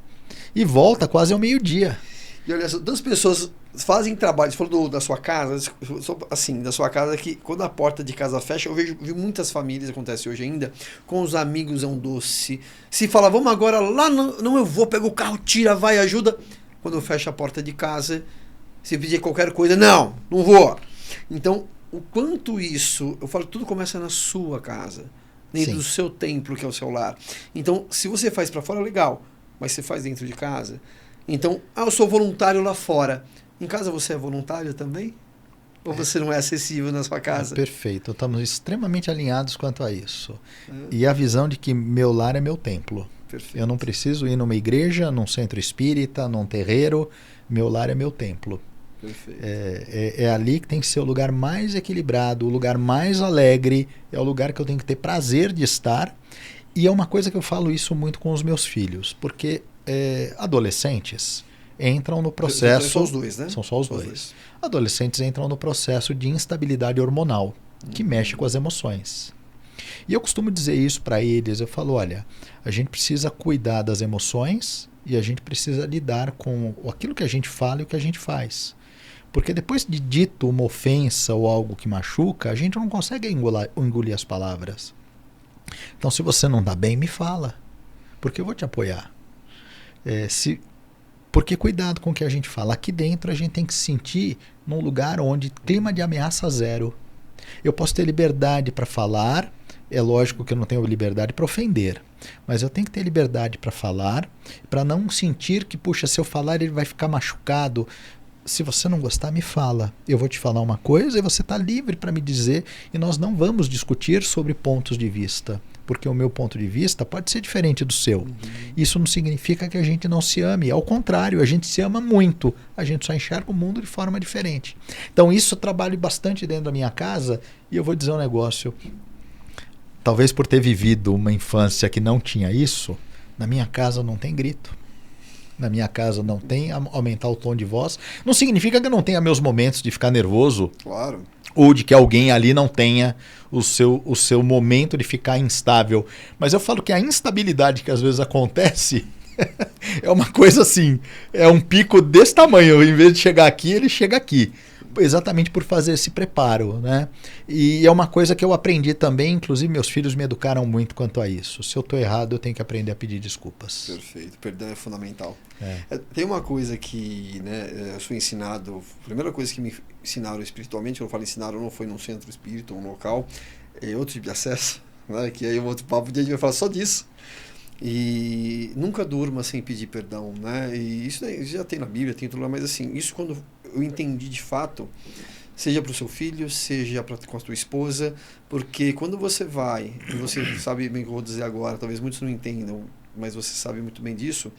E volta quase ao meio-dia. E olha, das pessoas fazem trabalho, você falou da sua casa, assim, da sua casa, que quando a porta de casa fecha, eu vi muitas famílias, acontece hoje ainda, com os amigos é um doce. Se fala, vamos agora lá, não eu vou, pega o carro, tira, vai, ajuda. Quando fecha a porta de casa, se pedir qualquer coisa, não vou. Então, o quanto isso, eu falo, tudo começa na sua casa, dentro do seu templo, que é o seu lar. Então, se você faz para fora, legal, mas você faz dentro de casa. Então, eu sou voluntário lá fora. Em casa você é voluntário também? Ou você não é acessível na sua casa? Perfeito, estamos extremamente alinhados quanto a isso. E a visão de que meu lar é meu templo. Perfeito. Eu não preciso ir numa igreja, num centro espírita, num terreiro. Meu lar é meu templo. Perfeito. É ali que tem que ser o lugar mais equilibrado, o lugar mais alegre, é o lugar que eu tenho que ter prazer de estar. E é uma coisa que eu falo isso muito com os meus filhos, porque adolescentes entram no processo... São os dois, né? São só os dois. Adolescentes entram no processo de instabilidade hormonal, que mexe com as emoções. E eu costumo dizer isso para eles, eu falo, olha, a gente precisa cuidar das emoções e a gente precisa lidar com aquilo que a gente fala e o que a gente faz. Porque depois de dito uma ofensa ou algo que machuca, a gente não consegue engolir as palavras. Então, se você não está bem, me fala, porque eu vou te apoiar. Porque cuidado com o que a gente fala. Aqui dentro a gente tem que se sentir num lugar onde clima de ameaça zero. Eu posso ter liberdade para falar, é lógico que eu não tenho liberdade para ofender, mas eu tenho que ter liberdade para falar, para não sentir que, puxa, se eu falar ele vai ficar machucado. Se você não gostar, me fala. Eu vou te falar uma coisa e você está livre para me dizer, e nós não vamos discutir sobre pontos de vista, porque o meu ponto de vista pode ser diferente do seu. Isso não significa que a gente não se ame, ao contrário, a gente se ama muito, a gente só enxerga o mundo de forma diferente. Então isso eu trabalho bastante dentro da minha casa, e eu vou dizer um negócio, talvez por ter vivido uma infância que não tinha isso, na minha casa não tem grito. Na minha casa não tem aumentar o tom de voz. Não significa que eu não tenha meus momentos de ficar nervoso. Claro. Ou de que alguém ali não tenha o seu momento de ficar instável. Mas eu falo que a instabilidade que às vezes acontece é uma coisa assim, é um pico desse tamanho. Em vez de chegar aqui, ele chega aqui. Exatamente por fazer esse preparo, né? E é uma coisa que eu aprendi também, inclusive meus filhos me educaram muito quanto a isso. Se eu estou errado, eu tenho que aprender a pedir desculpas. Perfeito, perdão é fundamental. Tem uma coisa que, né, eu sou ensinado, a primeira coisa que me ensinaram espiritualmente, quando eu falo ensinaram, não foi num centro espírita, um local, é outro tipo de acesso, né, que aí o outro papo, a gente vai falar só disso. E nunca durma sem pedir perdão, né? E isso já tem na Bíblia, tem tudo lá, mas assim, isso quando eu entendi de fato, seja para o seu filho, seja com a tua esposa, porque quando você vai, e você sabe bem o que eu vou dizer agora, talvez muitos não entendam, mas você sabe muito bem disso,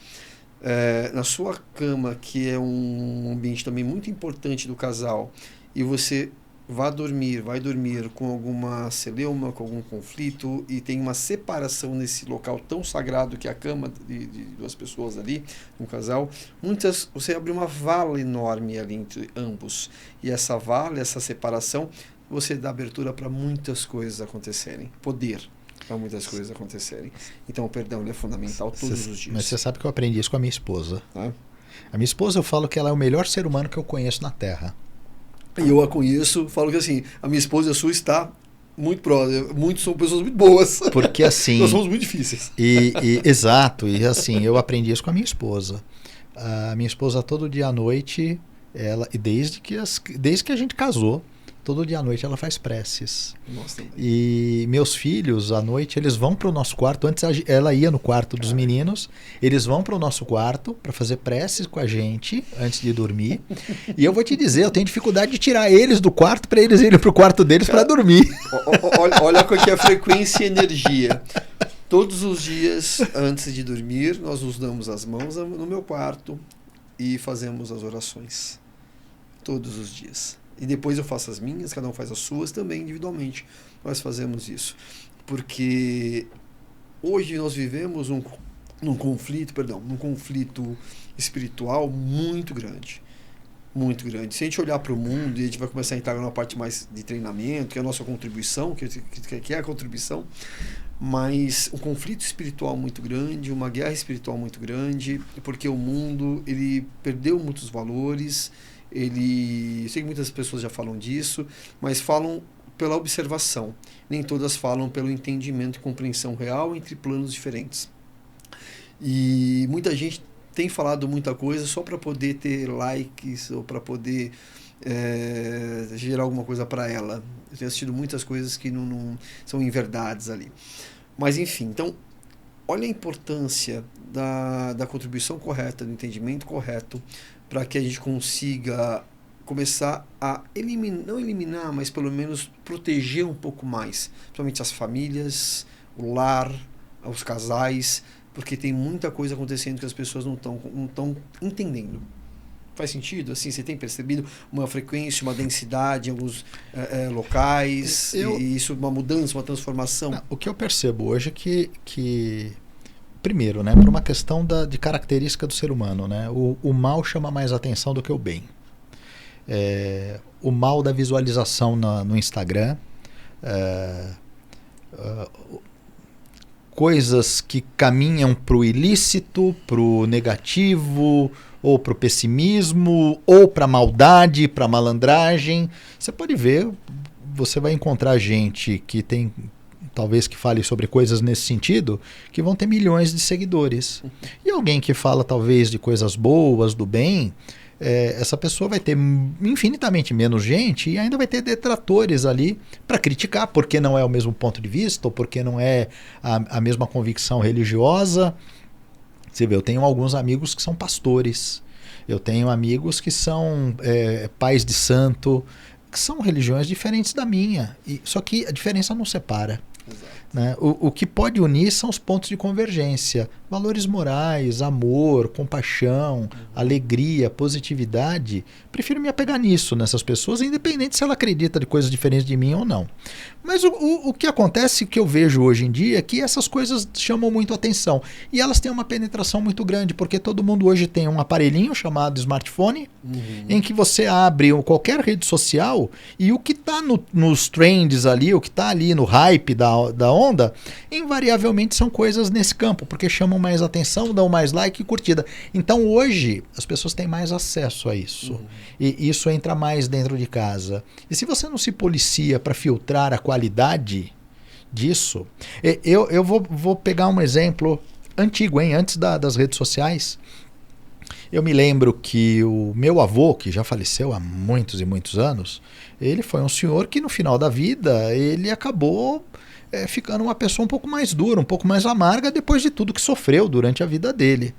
na sua cama, que é um ambiente também muito importante do casal, e você vai dormir com alguma celeuma, com algum conflito, e tem uma separação nesse local tão sagrado que é a cama de duas pessoas ali, um casal, você abre uma vala enorme ali entre ambos, e essa vala, essa separação, você dá abertura para muitas coisas acontecerem, poder para muitas coisas acontecerem. Então o perdão ele é fundamental todos os dias. Mas você sabe que eu aprendi isso com a minha esposa. A minha esposa, eu falo que ela é o melhor ser humano que eu conheço na Terra. E eu a conheço, falo que assim, a minha esposa e a sua está muito próxima, são pessoas muito boas. Porque assim... Nós somos muito difíceis. Exato, e assim, eu aprendi isso com a minha esposa. A minha esposa todo dia à noite, desde que a gente casou, todo dia à noite ela faz preces. Nossa, e meus filhos, à noite, eles vão para o nosso quarto. Antes ela ia no quarto dos meninos. Eles vão para o nosso quarto para fazer preces com a gente antes de dormir. E eu vou te dizer, eu tenho dificuldade de tirar eles do quarto para eles irem para o quarto deles para dormir. Olha qual que é a frequência e energia. Todos os dias, antes de dormir, nós nos damos as mãos no meu quarto e fazemos as orações. Todos os dias. E depois eu faço as minhas, cada um faz as suas também individualmente. Nós fazemos isso. Porque hoje nós vivemos num conflito espiritual muito grande. Muito grande. Se a gente olhar para o mundo, e a gente vai começar a entrar numa parte mais de treinamento, que é a nossa contribuição, que é a contribuição, mas um conflito espiritual muito grande, uma guerra espiritual muito grande, porque o mundo ele perdeu muitos valores. Eu sei que muitas pessoas já falam disso, mas falam pela observação. Nem todas falam pelo entendimento e compreensão real entre planos diferentes. E muita gente tem falado muita coisa só para poder ter likes ou para poder gerar alguma coisa para ela. Eu tenho assistido muitas coisas que não são inverdades ali. Mas enfim, então olha a importância da contribuição correta, do entendimento correto, para que a gente consiga começar a não eliminar, mas pelo menos proteger um pouco mais, principalmente as famílias, o lar, os casais, porque tem muita coisa acontecendo que as pessoas não estão entendendo. Faz sentido? Assim, você tem percebido uma frequência, uma densidade em alguns locais, e isso, uma mudança, uma transformação? Não, o que eu percebo hoje é que primeiro, né, por uma questão de característica do ser humano, né, o mal chama mais atenção do que o bem. O mal da visualização no Instagram, coisas que caminham para o ilícito, para o negativo, ou para o pessimismo, ou para a maldade, para a malandragem. Você pode ver, você vai encontrar gente que tem, talvez que fale sobre coisas nesse sentido, que vão ter milhões de seguidores. E alguém que fala talvez de coisas boas, do bem, essa pessoa vai ter infinitamente menos gente e ainda vai ter detratores ali para criticar, porque não é o mesmo ponto de vista, ou porque não é a mesma convicção religiosa. Você vê, eu tenho alguns amigos que são pastores, eu tenho amigos que são pais de santo, que são religiões diferentes da minha, só que a diferença não separa. Né? O que pode unir são os pontos de convergência, valores morais, amor, compaixão, alegria, positividade. Prefiro me apegar nisso, nessas pessoas, independente se ela acredita de coisas diferentes de mim ou não. Mas o que acontece, que eu vejo hoje em dia, é que essas coisas chamam muito atenção e elas têm uma penetração muito grande, porque todo mundo hoje tem um aparelhinho chamado smartphone, em que você abre qualquer rede social e o que está nos trends ali, o que está ali no hype da onda, invariavelmente são coisas nesse campo, porque chamam mais atenção, dão mais like e curtida. Então hoje as pessoas têm mais acesso a isso. E isso entra mais dentro de casa. E se você não se policia para filtrar a qualidade disso, eu vou pegar um exemplo antigo, antes das redes sociais. Eu me lembro que o meu avô, que já faleceu há muitos e muitos anos, ele foi um senhor que no final da vida ele acabou ficando uma pessoa um pouco mais dura, um pouco mais amarga depois de tudo que sofreu durante a vida dele.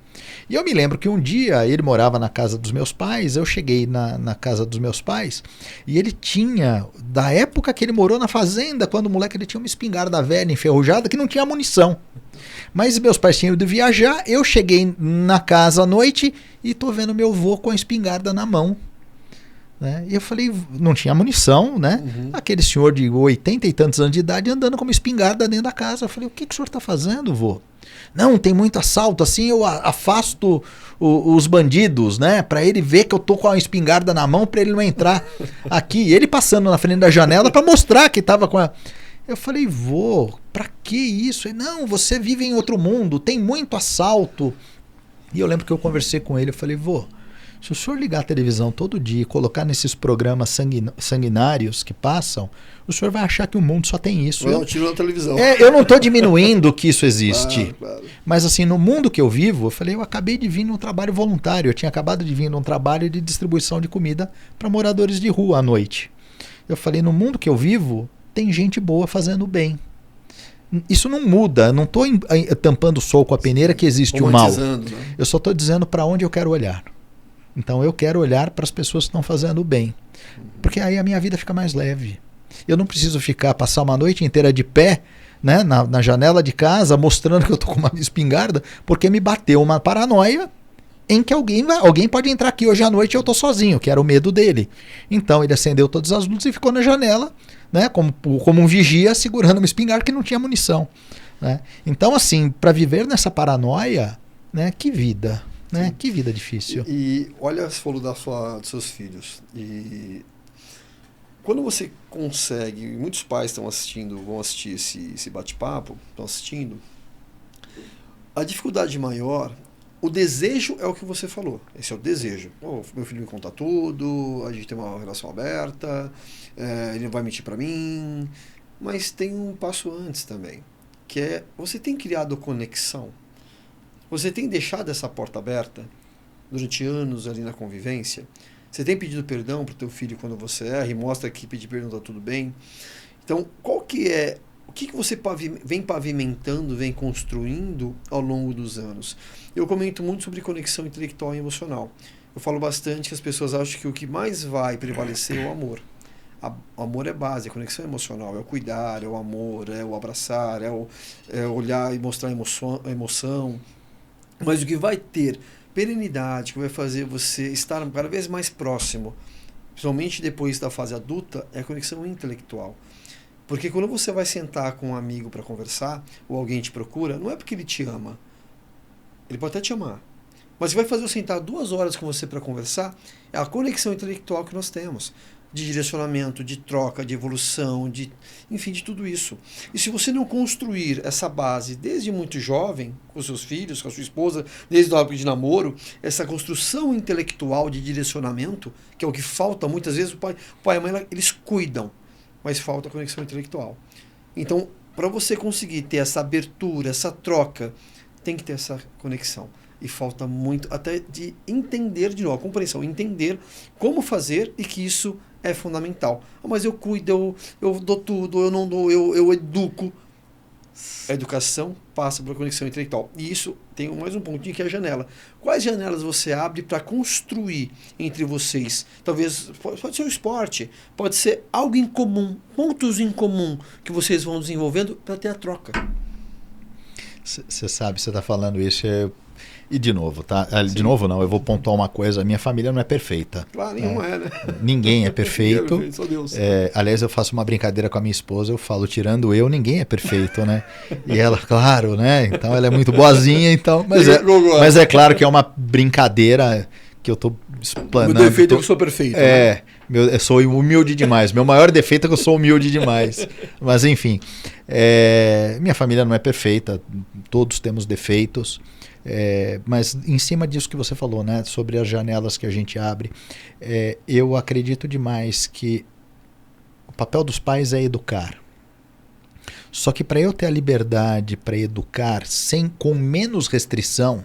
E eu me lembro que um dia ele morava na casa dos meus pais, eu cheguei na casa dos meus pais e ele tinha, da época que ele morou na fazenda, quando o moleque ele tinha uma espingarda velha, enferrujada, que não tinha munição. Mas meus pais tinham ido viajar, eu cheguei na casa à noite e tô vendo meu avô com a espingarda na mão. Né? E eu falei, não tinha munição, né? Aquele senhor de 80 e tantos anos de idade andando com uma espingarda dentro da casa. Eu falei, o que o senhor está fazendo, vô? Não, tem muito assalto, assim eu afasto os bandidos, né? Para ele ver que eu tô com a espingarda na mão, para ele não entrar aqui. E ele passando na frente da janela para mostrar que tava com a... Eu falei, vô, pra que isso? Ele, não, você vive em outro mundo, tem muito assalto. E eu lembro que eu conversei com ele, eu falei, vô, se o senhor ligar a televisão todo dia e colocar nesses programas sanguinários que passam, o senhor vai achar que o mundo só tem isso. Não, tira na televisão. Eu não estou diminuindo que isso existe. Claro. Mas assim, no mundo que eu vivo, eu falei, eu acabei de vir num trabalho voluntário. Eu tinha acabado de vir num trabalho de distribuição de comida para moradores de rua à noite. Eu falei, no mundo que eu vivo, tem gente boa fazendo bem. Isso não muda, eu não estou tampando o sol com a peneira que existe o mal. Né? Eu só estou dizendo para onde eu quero olhar. Então eu quero olhar para as pessoas que estão fazendo o bem. Porque aí a minha vida fica mais leve. Eu não preciso passar uma noite inteira de pé, né, na janela de casa, mostrando que eu estou com uma espingarda, porque me bateu uma paranoia em que alguém pode entrar aqui hoje à noite e eu estou sozinho, que era o medo dele. Então ele acendeu todas as luzes e ficou na janela, né, como um vigia segurando uma espingarda que não tinha munição. Né? Então assim, para viver nessa paranoia, né, que vida. Né? Que vida difícil. E olha, você falou dos seus filhos. E quando você consegue, muitos pais vão assistir esse bate-papo, estão assistindo, a dificuldade maior, o desejo é o que você falou. Esse é o desejo. Meu filho me conta tudo, a gente tem uma relação aberta, ele não vai mentir para mim. Mas tem um passo antes também, que é você tem criado conexão. Você tem deixado essa porta aberta durante anos ali na convivência? Você tem pedido perdão para o teu filho quando você erra e mostra que pedir perdão está tudo bem? Então, o que você vem pavimentando, vem construindo ao longo dos anos? Eu comento muito sobre conexão intelectual e emocional. Eu falo bastante que as pessoas acham que o que mais vai prevalecer é o amor. O amor é base, a conexão emocional, é o cuidar, é o amor, é o abraçar, é olhar e mostrar emoção. Mas o que vai ter perenidade, que vai fazer você estar cada vez mais próximo, principalmente depois da fase adulta, é a conexão intelectual. Porque quando você vai sentar com um amigo para conversar, ou alguém te procura, não é porque ele te ama. Ele pode até te amar. Mas se vai fazer eu sentar 2 horas com você para conversar, é a conexão intelectual que nós temos. De direcionamento, de troca, de evolução, enfim, de tudo isso. E se você não construir essa base desde muito jovem, com seus filhos, com a sua esposa, desde a época de namoro, essa construção intelectual de direcionamento, que é o que falta muitas vezes, o pai e a mãe, eles cuidam, mas falta a conexão intelectual. Então, para você conseguir ter essa abertura, essa troca, tem que ter essa conexão. E falta muito, até de entender de novo, a compreensão, entender como fazer e que isso é fundamental. Mas eu cuido, eu dou tudo, eu não dou, eu educo. A educação passa pela conexão intelectual. E isso tem mais um pontinho que é a janela. Quais janelas você abre para construir entre vocês? Talvez, pode ser o esporte, pode ser algo em comum, pontos em comum que vocês vão desenvolvendo para ter a troca. Você sabe, você está falando isso, e de novo, tá? Sim. De novo não, eu vou pontuar uma coisa, a minha família não é perfeita. Claro, nenhuma é, né? Ninguém é perfeito. Ninguém é perfeito, só Deus. Aliás, eu faço uma brincadeira com a minha esposa, eu falo, tirando eu, ninguém é perfeito, né? E ela, claro, né? Então ela é muito boazinha, então, mas é claro que é uma brincadeira que eu tô explanando. O defeito é que eu sou perfeito. Eu sou humilde demais. Meu maior defeito é que eu sou humilde demais. Mas enfim, minha família não é perfeita, todos temos defeitos. Mas em cima disso que você falou, né, sobre as janelas que a gente abre, eu acredito demais que o papel dos pais é educar. Só que para eu ter a liberdade para educar com menos restrição,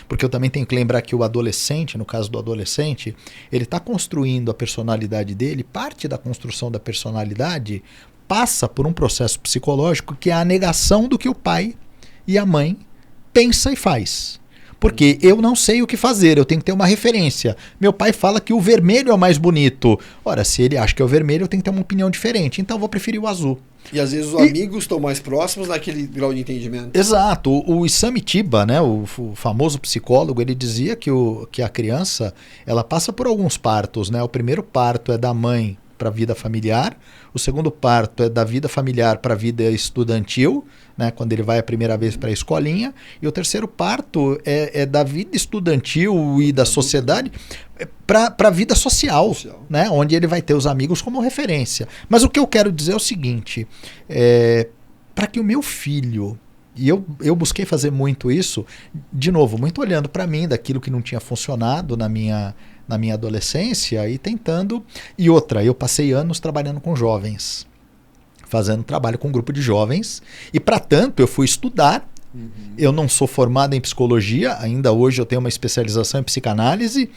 porque eu também tenho que lembrar que o adolescente, no caso do adolescente, ele está construindo a personalidade dele, parte da construção da personalidade passa por um processo psicológico que é a negação do que o pai e a mãe pensa e faz. Porque eu não sei o que fazer, eu tenho que ter uma referência. Meu pai fala que o vermelho é o mais bonito. Ora, se ele acha que é o vermelho, eu tenho que ter uma opinião diferente. Então eu vou preferir o azul. E às vezes os amigos estão mais próximos naquele grau de entendimento. Exato. O Issam Itiba, né, o famoso psicólogo, ele dizia que a criança ela passa por alguns partos. Né? O primeiro parto é da mãe para a vida familiar, o segundo parto é da vida familiar para a vida estudantil, né, quando ele vai a primeira vez para a escolinha, e o terceiro parto é da vida estudantil e da sociedade para a vida social, né, onde ele vai ter os amigos como referência. Mas o que eu quero dizer é o seguinte, para que o meu filho, e eu busquei fazer muito isso, de novo, muito olhando para mim, daquilo que não tinha funcionado na minha adolescência e tentando. E outra, eu passei anos trabalhando com jovens, fazendo trabalho com um grupo de jovens, e para tanto eu fui estudar. Eu não sou formado em psicologia, ainda hoje eu tenho uma especialização em psicanálise,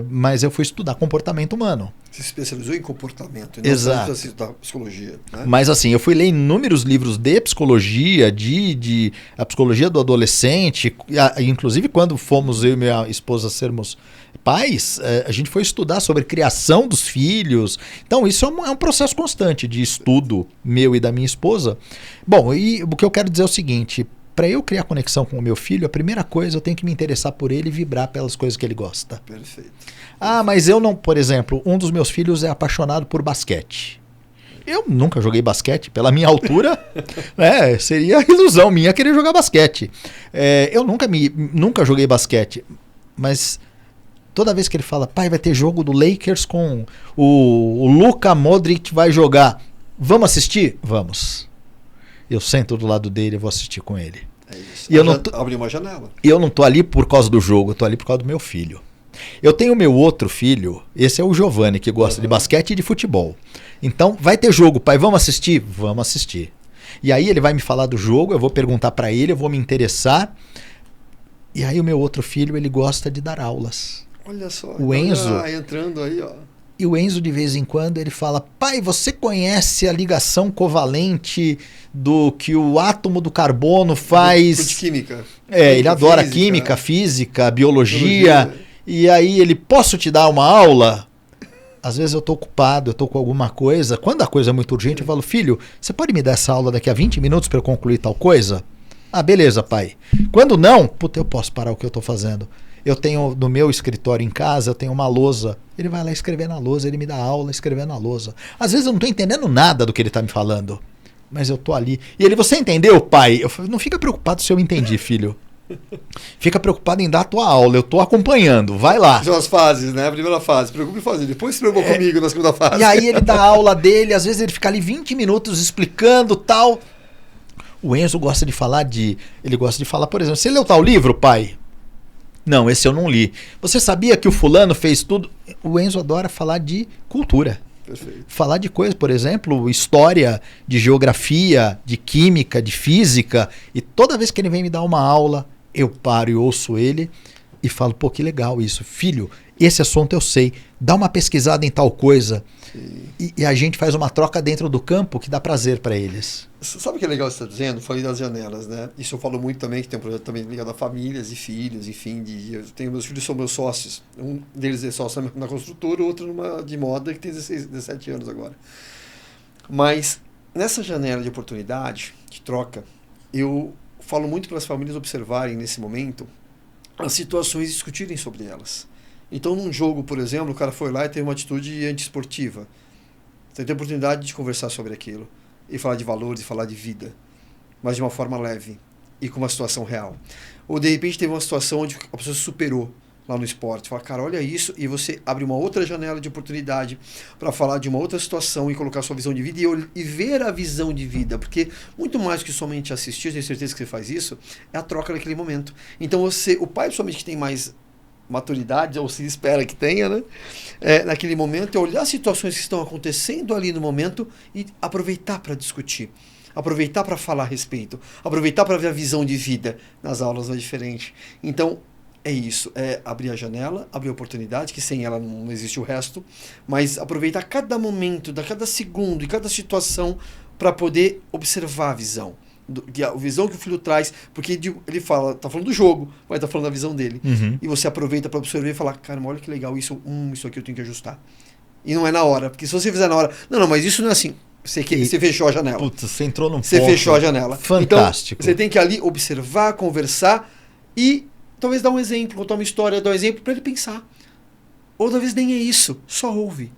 mas eu fui estudar comportamento humano. Você se especializou em comportamento, não Exato. Da psicologia. Né? Mas assim, eu fui ler inúmeros livros de psicologia, de a psicologia do adolescente, inclusive quando fomos eu e minha esposa sermos pais, a gente foi estudar sobre criação dos filhos. Então isso é um processo constante de estudo meu e da minha esposa. Bom, e o que eu quero dizer é o seguinte, para eu criar conexão com o meu filho, a primeira coisa, eu tenho que me interessar por ele e vibrar pelas coisas que ele gosta. Perfeito. Mas eu não, por exemplo, um dos meus filhos é apaixonado por basquete. Eu nunca joguei basquete, pela minha altura, né, seria ilusão minha querer jogar basquete. Eu nunca joguei basquete, mas toda vez que ele fala, pai, vai ter jogo do Lakers com o Luka Modric vai jogar, vamos assistir? Vamos. Eu sento do lado dele e vou assistir com ele. É isso. E eu não tô, abrir uma janela. E eu não tô ali por causa do jogo, eu tô ali por causa do meu filho. Eu tenho meu outro filho, esse é o Giovanni, que gosta de basquete e de futebol. Então, vai ter jogo, pai, vamos assistir? Vamos assistir. E aí ele vai me falar do jogo, eu vou perguntar para ele, eu vou me interessar. E aí o meu outro filho, ele gosta de dar aulas. Olha só. O Enzo. Entrando aí, ó. E o Enzo, de vez em quando, ele fala, pai, você conhece a ligação covalente do que o átomo do carbono faz? De química. Ele adora química, física, biologia. E aí ele, posso te dar uma aula? Às vezes eu estou ocupado, eu estou com alguma coisa. Quando a coisa é muito urgente, eu falo, filho, você pode me dar essa aula daqui a 20 minutos para eu concluir tal coisa? Ah, beleza, pai. Quando não, puta, eu posso parar o que eu estou fazendo. Eu tenho no meu escritório em casa, eu tenho uma lousa. Ele vai lá escrever na lousa, ele me dá aula escrevendo na lousa. Às vezes eu não estou entendendo nada do que ele está me falando, mas eu estou ali. E ele, você entendeu, pai? Eu falo, não fica preocupado se eu entendi, filho. Fica preocupado em dar a tua aula, eu tô acompanhando, vai lá. São as fases, né? A primeira fase, preocupe em fazer, depois se preocupa comigo na segunda fase. E aí ele dá a aula dele, às vezes ele fica ali 20 minutos explicando tal. O Enzo gosta de falar ele gosta de falar, por exemplo, você leu tal livro, pai? Não, esse eu não li. Você sabia que o fulano fez tudo? O Enzo adora falar de cultura. Perfeito. Falar de coisas, por exemplo, história, de geografia, de química, de física. E toda vez que ele vem me dar uma aula, eu paro e ouço ele e falo, pô, que legal isso. Filho, esse assunto eu sei. Dá uma pesquisada em tal coisa. E a gente faz uma troca dentro do campo que dá prazer para eles. Sabe o que é legal você está dizendo? Falei das janelas, né? Isso eu falo muito também, que tem um projeto também ligado a famílias e filhos, enfim. Eu tenho, meus filhos são meus sócios. Um deles é sócio na construtora, o outro numa de moda, que tem 17 anos agora. Mas nessa janela de oportunidade, de troca, eu falo muito para as famílias observarem nesse momento as situações e discutirem sobre elas. Então, num jogo, por exemplo, o cara foi lá e teve uma atitude antiesportiva. Você tem a oportunidade de conversar sobre aquilo e falar de valores e falar de vida, mas de uma forma leve e com uma situação real. Ou, de repente, teve uma situação onde a pessoa se superou lá no esporte. Fala, cara, olha isso, e você abre uma outra janela de oportunidade para falar de uma outra situação e colocar sua visão de vida e ver a visão de vida, porque muito mais do que somente assistir, eu tenho certeza que você faz isso, é a troca naquele momento. Então, o pai, somente que tem mais maturidade, ou se espera que tenha, né? Naquele momento, é olhar as situações que estão acontecendo ali no momento e aproveitar para discutir, aproveitar para falar a respeito, aproveitar para ver a visão de vida. Nas aulas é diferente. Então, é isso, é abrir a janela, abrir a oportunidade, que sem ela não existe o resto, mas aproveitar cada momento, cada segundo e cada situação para poder observar a visão. A visão que o filho traz, porque ele fala, tá falando do jogo, mas tá falando da visão dele. Uhum. E você aproveita para observar e falar, cara, olha que legal, isso aqui eu tenho que ajustar. E não é na hora, porque se você fizer na hora, não, mas isso não é assim. Você fechou a janela. Putz, você entrou num ponto. Você fechou a janela. Fantástico. Então, você tem que ali observar, conversar e talvez dar um exemplo, contar uma história, dar um exemplo para ele pensar. Ou talvez nem é isso, só ouve.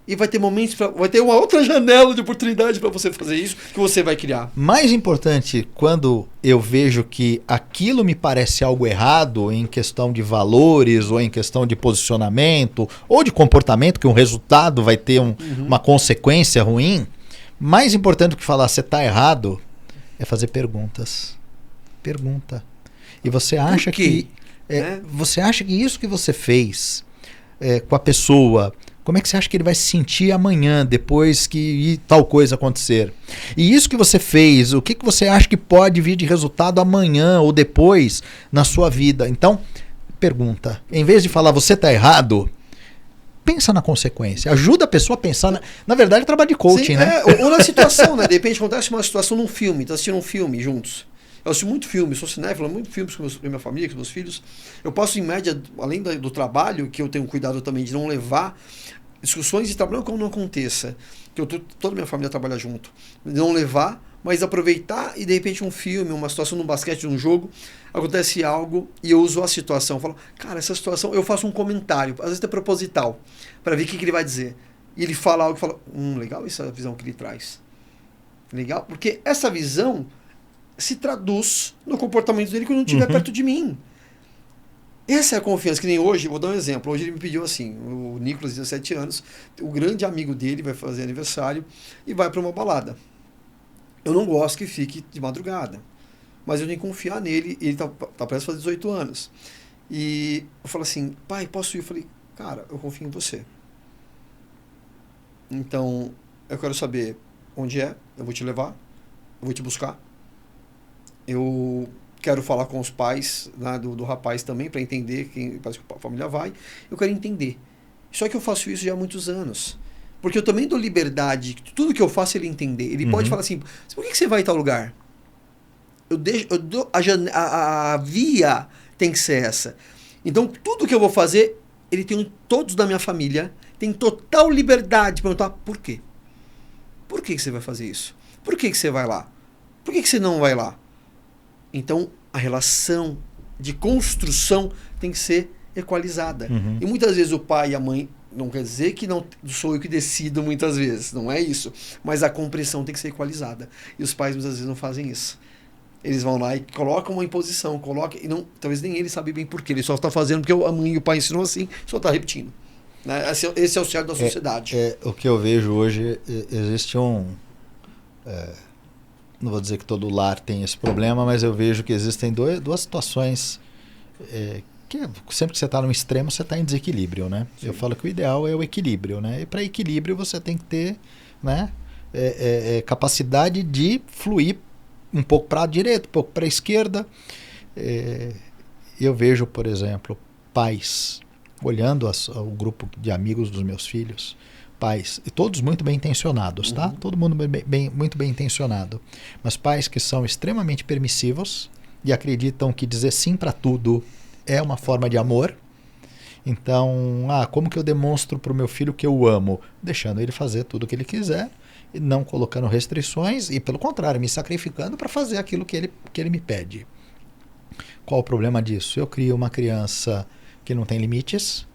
E vai ter momentos, vai ter uma outra janela de oportunidade para você fazer isso, que você vai criar. Mais importante, quando eu vejo que aquilo me parece algo errado em questão de valores, ou em questão de posicionamento, ou de comportamento, que um resultado vai ter uma consequência ruim, mais importante do que falar você está errado, é fazer perguntas. Pergunta. E você acha que você acha que isso que você fez com a pessoa, como é que você acha que ele vai se sentir amanhã, depois que tal coisa acontecer? E isso que você fez, o que você acha que pode vir de resultado amanhã ou depois na sua vida? Então, pergunta. Em vez de falar você está errado, pensa na consequência. Ajuda a pessoa a pensar. Na verdade, é trabalho de coaching, sim, né? Ou na situação, né? De repente acontece uma situação num filme, tá assistindo um filme juntos. Eu assisto muito filme, sou cinéfilo, muito filmes com minha família, com meus filhos. Eu posso, em média, além do trabalho, que eu tenho cuidado também de não levar discussões de trabalho como não aconteça, que toda a minha família trabalha junto, não levar, mas aproveitar e de repente um filme, uma situação no basquete, num jogo, acontece algo e eu uso a situação, eu falo, cara, essa situação, eu faço um comentário, às vezes é proposital, para ver o que ele vai dizer. E ele fala algo e fala, legal essa visão que ele traz. Legal, porque essa visão se traduz no comportamento dele quando não estiver perto de mim. Essa é a confiança, que nem hoje, vou dar um exemplo. Hoje ele me pediu assim, o Nicolas, 17 anos, o grande amigo dele vai fazer aniversário e vai para uma balada. Eu não gosto que fique de madrugada, mas eu tenho que confiar nele, ele tá prestes a fazer 18 anos. E eu falo assim, pai, posso ir? Eu falei, cara, eu confio em você. Então, eu quero saber onde é, eu vou te levar, eu vou te buscar. Eu quero falar com os pais, né, do rapaz também, para entender quem parece que a família vai. Eu quero entender. Só que eu faço isso já há muitos anos. Porque eu também dou liberdade, tudo que eu faço ele entender. Ele pode falar assim, por que você vai em tal lugar? Eu dou a via tem que ser essa. Então, tudo que eu vou fazer, ele tem todos da minha família, tem total liberdade de perguntar por quê. Por que você vai fazer isso? Por que você vai lá? Por que você não vai lá? Então, a relação de construção tem que ser equalizada. Uhum. E muitas vezes o pai e a mãe, não quer dizer que não sou eu que decido muitas vezes, não é isso. Mas a compreensão tem que ser equalizada. E os pais muitas vezes não fazem isso. Eles vão lá e colocam uma imposição, e não, talvez nem ele sabe bem por quê. Ele só está fazendo porque a mãe e o pai ensinou assim, só está repetindo. Né? Esse é o certo da sociedade. O que eu vejo hoje, existe não vou dizer que todo lar tem esse problema, mas eu vejo que existem duas situações que sempre que você está no extremo, você está em desequilíbrio, né? Sim. Eu falo que o ideal é o equilíbrio, né? E para equilíbrio você tem que ter, né, capacidade de fluir um pouco para a direita, um pouco para a esquerda. Eu vejo, por exemplo, pais, olhando o grupo de amigos dos meus filhos, pais, e todos muito bem intencionados, tá? Todo mundo muito bem intencionado, mas pais que são extremamente permissivos e acreditam que dizer sim para tudo é uma forma de amor. Então, como que eu demonstro para o meu filho que eu amo? Deixando ele fazer tudo o que ele quiser, e não colocando restrições e, pelo contrário, me sacrificando para fazer aquilo que ele me pede. Qual o problema disso? Eu crio uma criança que não tem limites,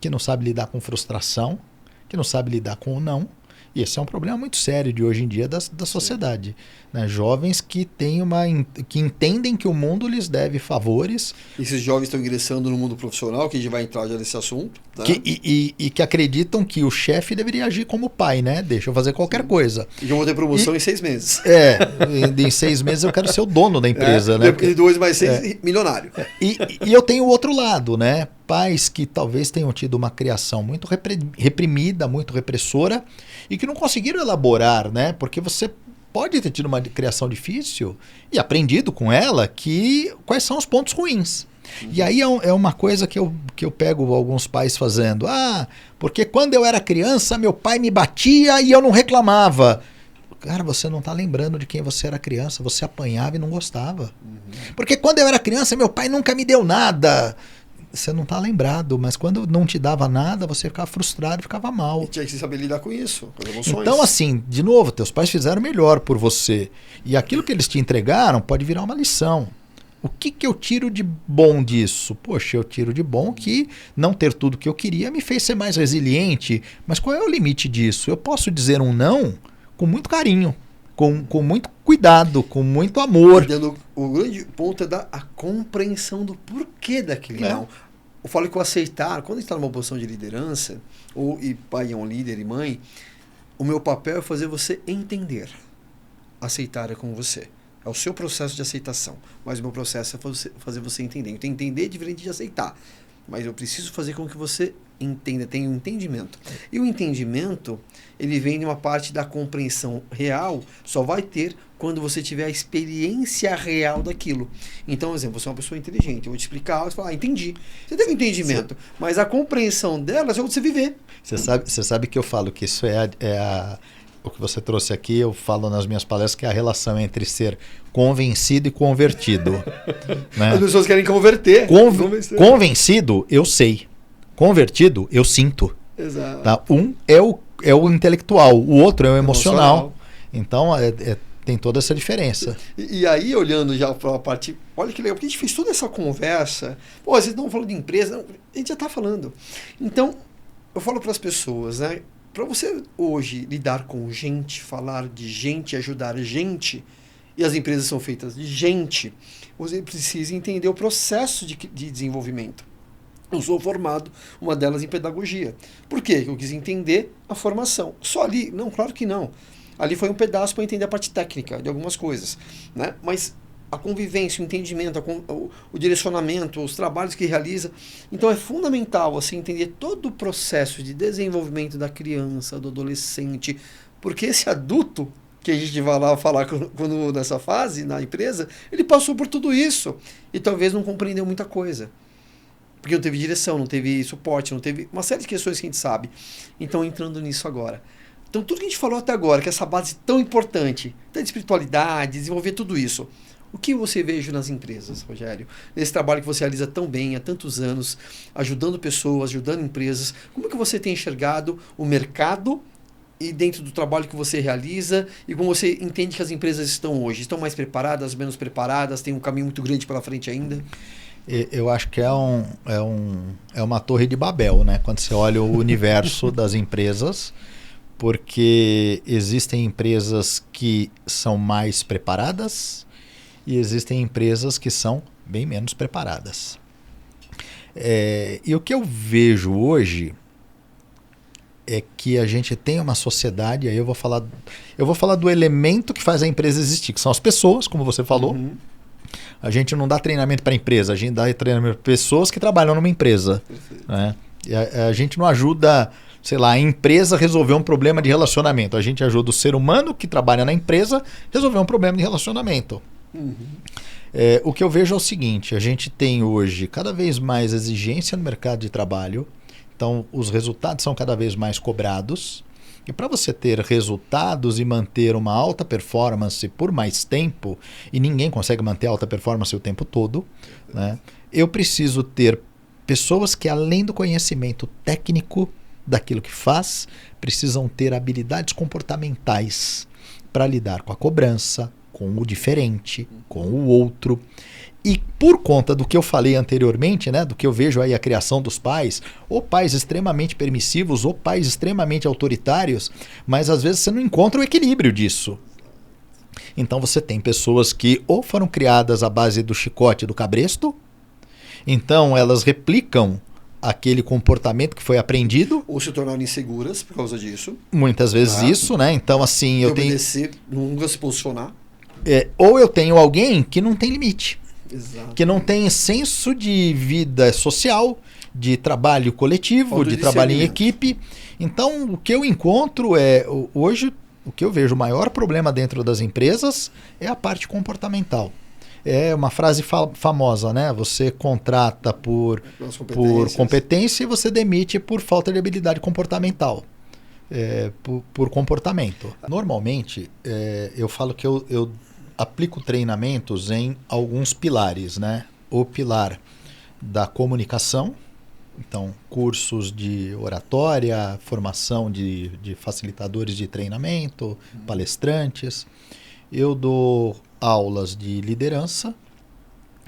que não sabe lidar com frustração, que não sabe lidar com o não. E esse é um problema muito sério de hoje em dia da sociedade. Né? Jovens que entendem que o mundo lhes deve favores. Esses jovens estão ingressando no mundo profissional, que a gente vai entrar já nesse assunto. Tá? E que acreditam que o chefe deveria agir como pai, né? Deixa eu fazer qualquer coisa. E já vão ter promoção em 6 meses. Em 6 meses eu quero ser o dono da empresa. Né? E 2 mais 6, milionário. E eu tenho o outro lado, né? Pais que talvez tenham tido uma criação muito reprimida, muito repressora, e que não conseguiram elaborar, né? Porque você pode ter tido uma criação difícil e aprendido com ela quais são os pontos ruins. E aí é uma coisa que eu pego alguns pais fazendo. Porque quando eu era criança, meu pai me batia e eu não reclamava. Cara, você não está lembrando de quem você era criança, você apanhava e não gostava. Porque quando eu era criança, meu pai nunca me deu nada. Você não está lembrado, mas quando não te dava nada, você ficava frustrado e ficava mal. E tinha que saber lidar com isso, com as emoções. Então, assim, de novo, teus pais fizeram melhor por você. E aquilo que eles te entregaram pode virar uma lição. O que eu tiro de bom disso? Poxa, eu tiro de bom que não ter tudo que eu queria me fez ser mais resiliente. Mas qual é o limite disso? Eu posso dizer um não com muito carinho, com muito cuidado, com muito amor. O grande ponto é a compreensão do porquê daquele não. Eu falo que o aceitar, quando a gente está numa posição de liderança, e pai é um líder e mãe, o meu papel é fazer você entender. Aceitar é com você. É o seu processo de aceitação. Mas o meu processo é fazer você entender. Então, entender é diferente de aceitar. Mas eu preciso fazer com que você entenda, tenha um entendimento. E o entendimento, ele vem de uma parte da compreensão real, só vai ter quando você tiver a experiência real daquilo. Então, por exemplo, você é uma pessoa inteligente, eu vou te explicar algo, você fala, entendi. Você teve um entendimento, mas a compreensão dela é só você viver. Você sabe que eu falo que isso o que você trouxe aqui, eu falo nas minhas palestras, que é a relação entre ser convencido e convertido. Né? As pessoas querem converter. Convencido, eu sei. Convertido, eu sinto. Exato. Tá? Um é o intelectual, o outro é o emocional. Então, tem toda essa diferença. E aí, olhando já para a parte... Olha que legal, porque a gente fez toda essa conversa. Pô, vocês estão falando de empresa. Não, a gente já está falando. Então, eu falo para as pessoas, né? Para você hoje lidar com gente, falar de gente, ajudar gente, e as empresas são feitas de gente, você precisa entender o processo de desenvolvimento. Eu sou formado, uma delas em pedagogia. Por quê? Eu quis entender a formação. Só ali? Não, claro que não. Ali foi um pedaço para entender a parte técnica de algumas coisas. Né? Mas a convivência, o entendimento, o direcionamento, os trabalhos que realiza. Então é fundamental você entender todo o processo de desenvolvimento da criança, do adolescente, porque esse adulto que a gente vai lá falar quando nessa fase, na empresa, ele passou por tudo isso e talvez não compreendeu muita coisa. Porque não teve direção, não teve suporte, não teve uma série de questões que a gente sabe. Então, entrando nisso agora. Então, tudo que a gente falou até agora, que essa base tão importante, tanto de espiritualidade, desenvolver tudo isso, O que você vejo nas empresas, Rogério? Nesse trabalho que você realiza tão bem há tantos anos, ajudando pessoas, ajudando empresas, como é que você tem enxergado o mercado e dentro do trabalho que você realiza e como você entende que as empresas estão hoje? Estão mais preparadas, menos preparadas? Tem um caminho muito grande pela frente ainda? Eu acho que é uma torre de Babel, né? Quando você olha o universo das empresas, porque existem empresas que são mais preparadas e existem empresas que são bem menos preparadas. E o que eu vejo hoje é que a gente tem uma sociedade, aí eu vou falar do elemento que faz a empresa existir, que são as pessoas, como você falou. Uhum. A gente não dá treinamento para a empresa, a gente dá treinamento para pessoas que trabalham numa empresa. Né? E a gente não ajuda, sei lá, a empresa a resolver um problema de relacionamento. A gente ajuda o ser humano que trabalha na empresa a resolver um problema de relacionamento. Uhum. O que eu vejo é o seguinte, a gente tem hoje cada vez mais exigência no mercado de trabalho, então os resultados são cada vez mais cobrados. E para você ter resultados e manter uma alta performance por mais tempo, e ninguém consegue manter alta performance o tempo todo, né? Eu preciso ter pessoas que, além do conhecimento técnico daquilo que faz, precisam ter habilidades comportamentais para lidar com a cobrança, com o diferente, com o outro. E por conta do que eu falei anteriormente, né, do que eu vejo aí a criação dos pais, ou pais extremamente permissivos, ou pais extremamente autoritários, mas às vezes você não encontra o equilíbrio disso. Então você tem pessoas que ou foram criadas à base do chicote e do cabresto, então elas replicam aquele comportamento que foi aprendido. Ou se tornaram inseguras por causa disso. Muitas vezes isso, né? Então assim, eu tenho... obedecer, nunca se posicionar. Ou eu tenho alguém que não tem limite. Exato. Que não tem senso de vida social, de trabalho coletivo, de trabalho em equipe. Então, o que eu encontro hoje, o que eu vejo o maior problema dentro das empresas é a parte comportamental. É uma frase famosa, né? Você contrata por competência e você demite por falta de habilidade comportamental. Por comportamento. Normalmente, eu falo que eu aplico treinamentos em alguns pilares, né? O pilar da comunicação, então cursos de oratória, formação de facilitadores de treinamento, palestrantes. Eu dou aulas de liderança,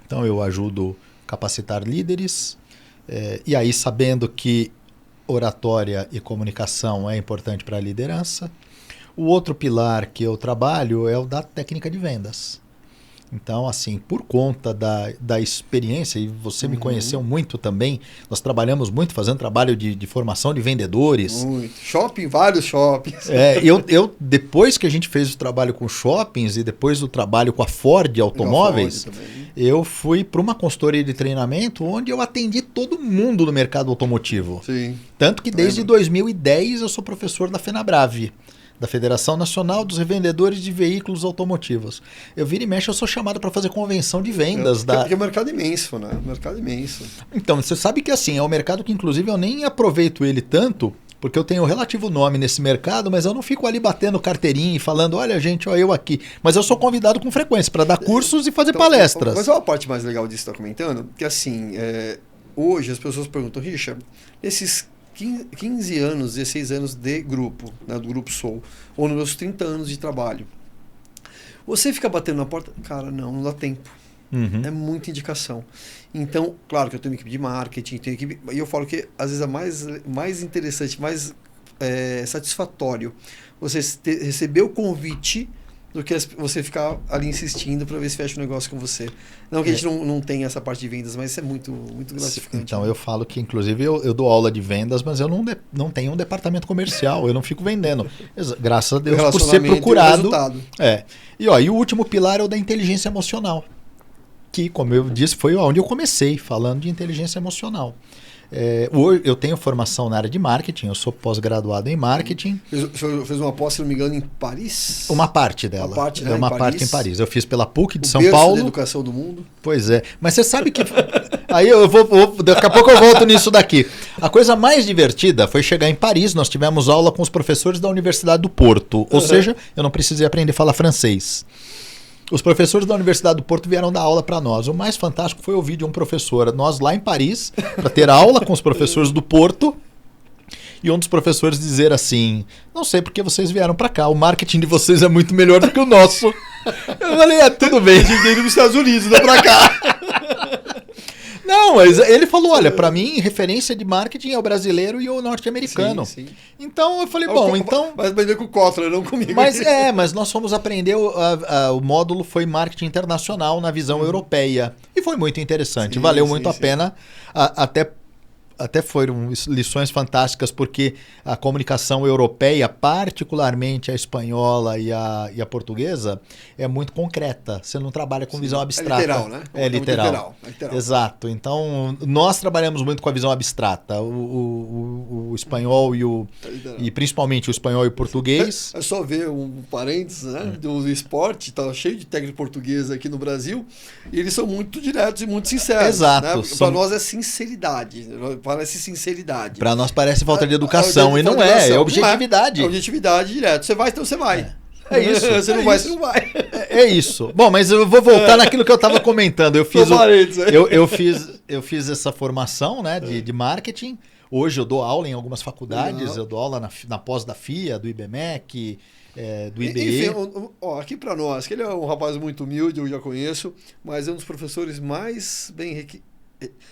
então eu ajudo a capacitar líderes, e aí sabendo que oratória e comunicação é importante para a liderança. O outro pilar que eu trabalho é o da técnica de vendas. Então, assim, por conta da experiência, e você me conheceu muito também, nós trabalhamos muito fazendo trabalho de formação de vendedores. Muito. Shopping, vários shoppings. Eu, depois que a gente fez o trabalho com shoppings e depois do trabalho com a Ford Automóveis, eu fui para uma consultoria de treinamento onde eu atendi todo mundo no mercado automotivo. Sim. Tanto que desde 2010 eu sou professor da FenaBrave, da Federação Nacional dos Revendedores de Veículos Automotivos. Eu vira e mexe, eu sou chamado para fazer convenção de vendas. Porque é um mercado imenso, né? Mercado imenso. Então, você sabe que assim, é um mercado que inclusive eu nem aproveito ele tanto, porque eu tenho um relativo nome nesse mercado, mas eu não fico ali batendo carteirinha e falando, olha gente, ó, eu aqui. Mas eu sou convidado com frequência para dar cursos e fazer palestras. Mas é uma parte mais legal disso que você está comentando, que assim, hoje as pessoas perguntam, Richard, esses 15 anos, 16 anos de grupo, né, do Grupo Soul, ou nos meus 30 anos de trabalho, você fica batendo na porta? Cara, não dá tempo. É muita indicação. Então, claro que eu tenho uma equipe de marketing, e eu falo que às vezes é mais interessante, mais satisfatório você receber o convite do que você ficar ali insistindo para ver se fecha o negócio com você. Não que a gente não tenha essa parte de vendas, mas isso é muito, muito gratificante. Então, eu falo que, inclusive, eu dou aula de vendas, mas eu não tenho um departamento comercial, eu não fico vendendo. Graças a Deus, por ser procurado. E o último pilar é o da inteligência emocional, que, como eu disse, foi onde eu comecei, falando de inteligência emocional. Eu tenho formação na área de marketing, eu sou pós-graduado em marketing. Fez uma pós, se não me engano, em Paris? Uma parte dela. Uma parte em Paris. Eu fiz pela PUC de São Paulo. Paulo. Da educação do mundo. Pois é. Mas você sabe que... Aí daqui a pouco eu volto nisso daqui. A coisa mais divertida foi chegar em Paris, nós tivemos aula com os professores da Universidade do Porto. Ou seja, eu não precisei aprender a falar francês. Os professores da Universidade do Porto vieram dar aula para nós. O mais fantástico foi ouvir de um professor, nós lá em Paris, para ter aula com os professores do Porto, e um dos professores dizer assim: não sei porque vocês vieram para cá, o marketing de vocês é muito melhor do que o nosso. Eu falei, tudo bem. A gente veio dos Estados Unidos, não para cá. Não, mas ele falou, olha, para mim, referência de marketing é o brasileiro e o norte-americano. Sim. Então, eu falei, bom, então... Mas aprender com o Kotler, não comigo. Mas nós fomos aprender, o módulo foi marketing internacional na visão europeia. E foi muito interessante, valeu muito a pena, até foram lições fantásticas, porque a comunicação europeia, particularmente a espanhola e a portuguesa, é muito concreta. Você não trabalha com visão abstrata. É literal, né? É literal. Exato. Então, nós trabalhamos muito com a visão abstrata. O espanhol e principalmente o espanhol e o português. É só ver um parênteses, né? Do esporte, tá cheio de técnico português aqui no Brasil, e eles são muito diretos e muito sinceros. Exato. Né? Para nós é sinceridade. Parece sinceridade. Para nós parece falta de educação, e não é objetividade. É objetividade direto. Você vai, então você vai. É isso. Você não vai, você não vai. É isso. Bom, mas eu vou voltar naquilo que eu estava comentando. Eu fiz essa formação, né, de marketing. Hoje eu dou aula em algumas faculdades. Eu dou aula na pós da FIA, do IBMEC, do IBE. Enfim, aqui para nós, que ele é um rapaz muito humilde, eu já conheço, mas é um dos professores mais bem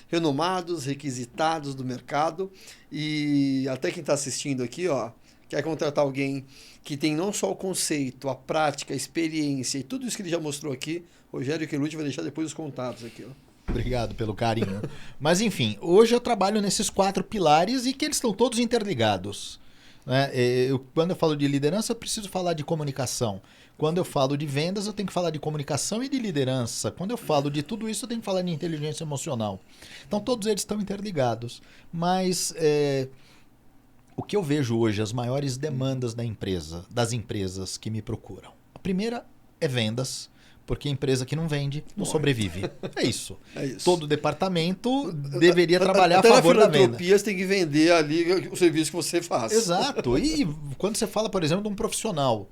renomados, requisitados do mercado, e até quem está assistindo aqui, quer contratar alguém que tem não só o conceito, a prática, a experiência e tudo isso que ele já mostrou aqui, Rogério Quelucci vai deixar depois os contatos aqui. Obrigado pelo carinho. Mas enfim, hoje eu trabalho nesses 4 pilares e que eles estão todos interligados. Né? Quando eu falo de liderança, eu preciso falar de comunicação. Quando eu falo de vendas, eu tenho que falar de comunicação e de liderança. Quando eu falo de tudo isso, eu tenho que falar de inteligência emocional. Então, todos eles estão interligados. Mas o que eu vejo hoje, as maiores demandas das empresas que me procuram. A primeira é vendas, porque a empresa que não vende não sobrevive. É isso. Todo departamento deveria trabalhar a favor da venda. Na filantropia, você tem que vender ali o serviço que você faz. Exato. E quando você fala, por exemplo, de um profissional...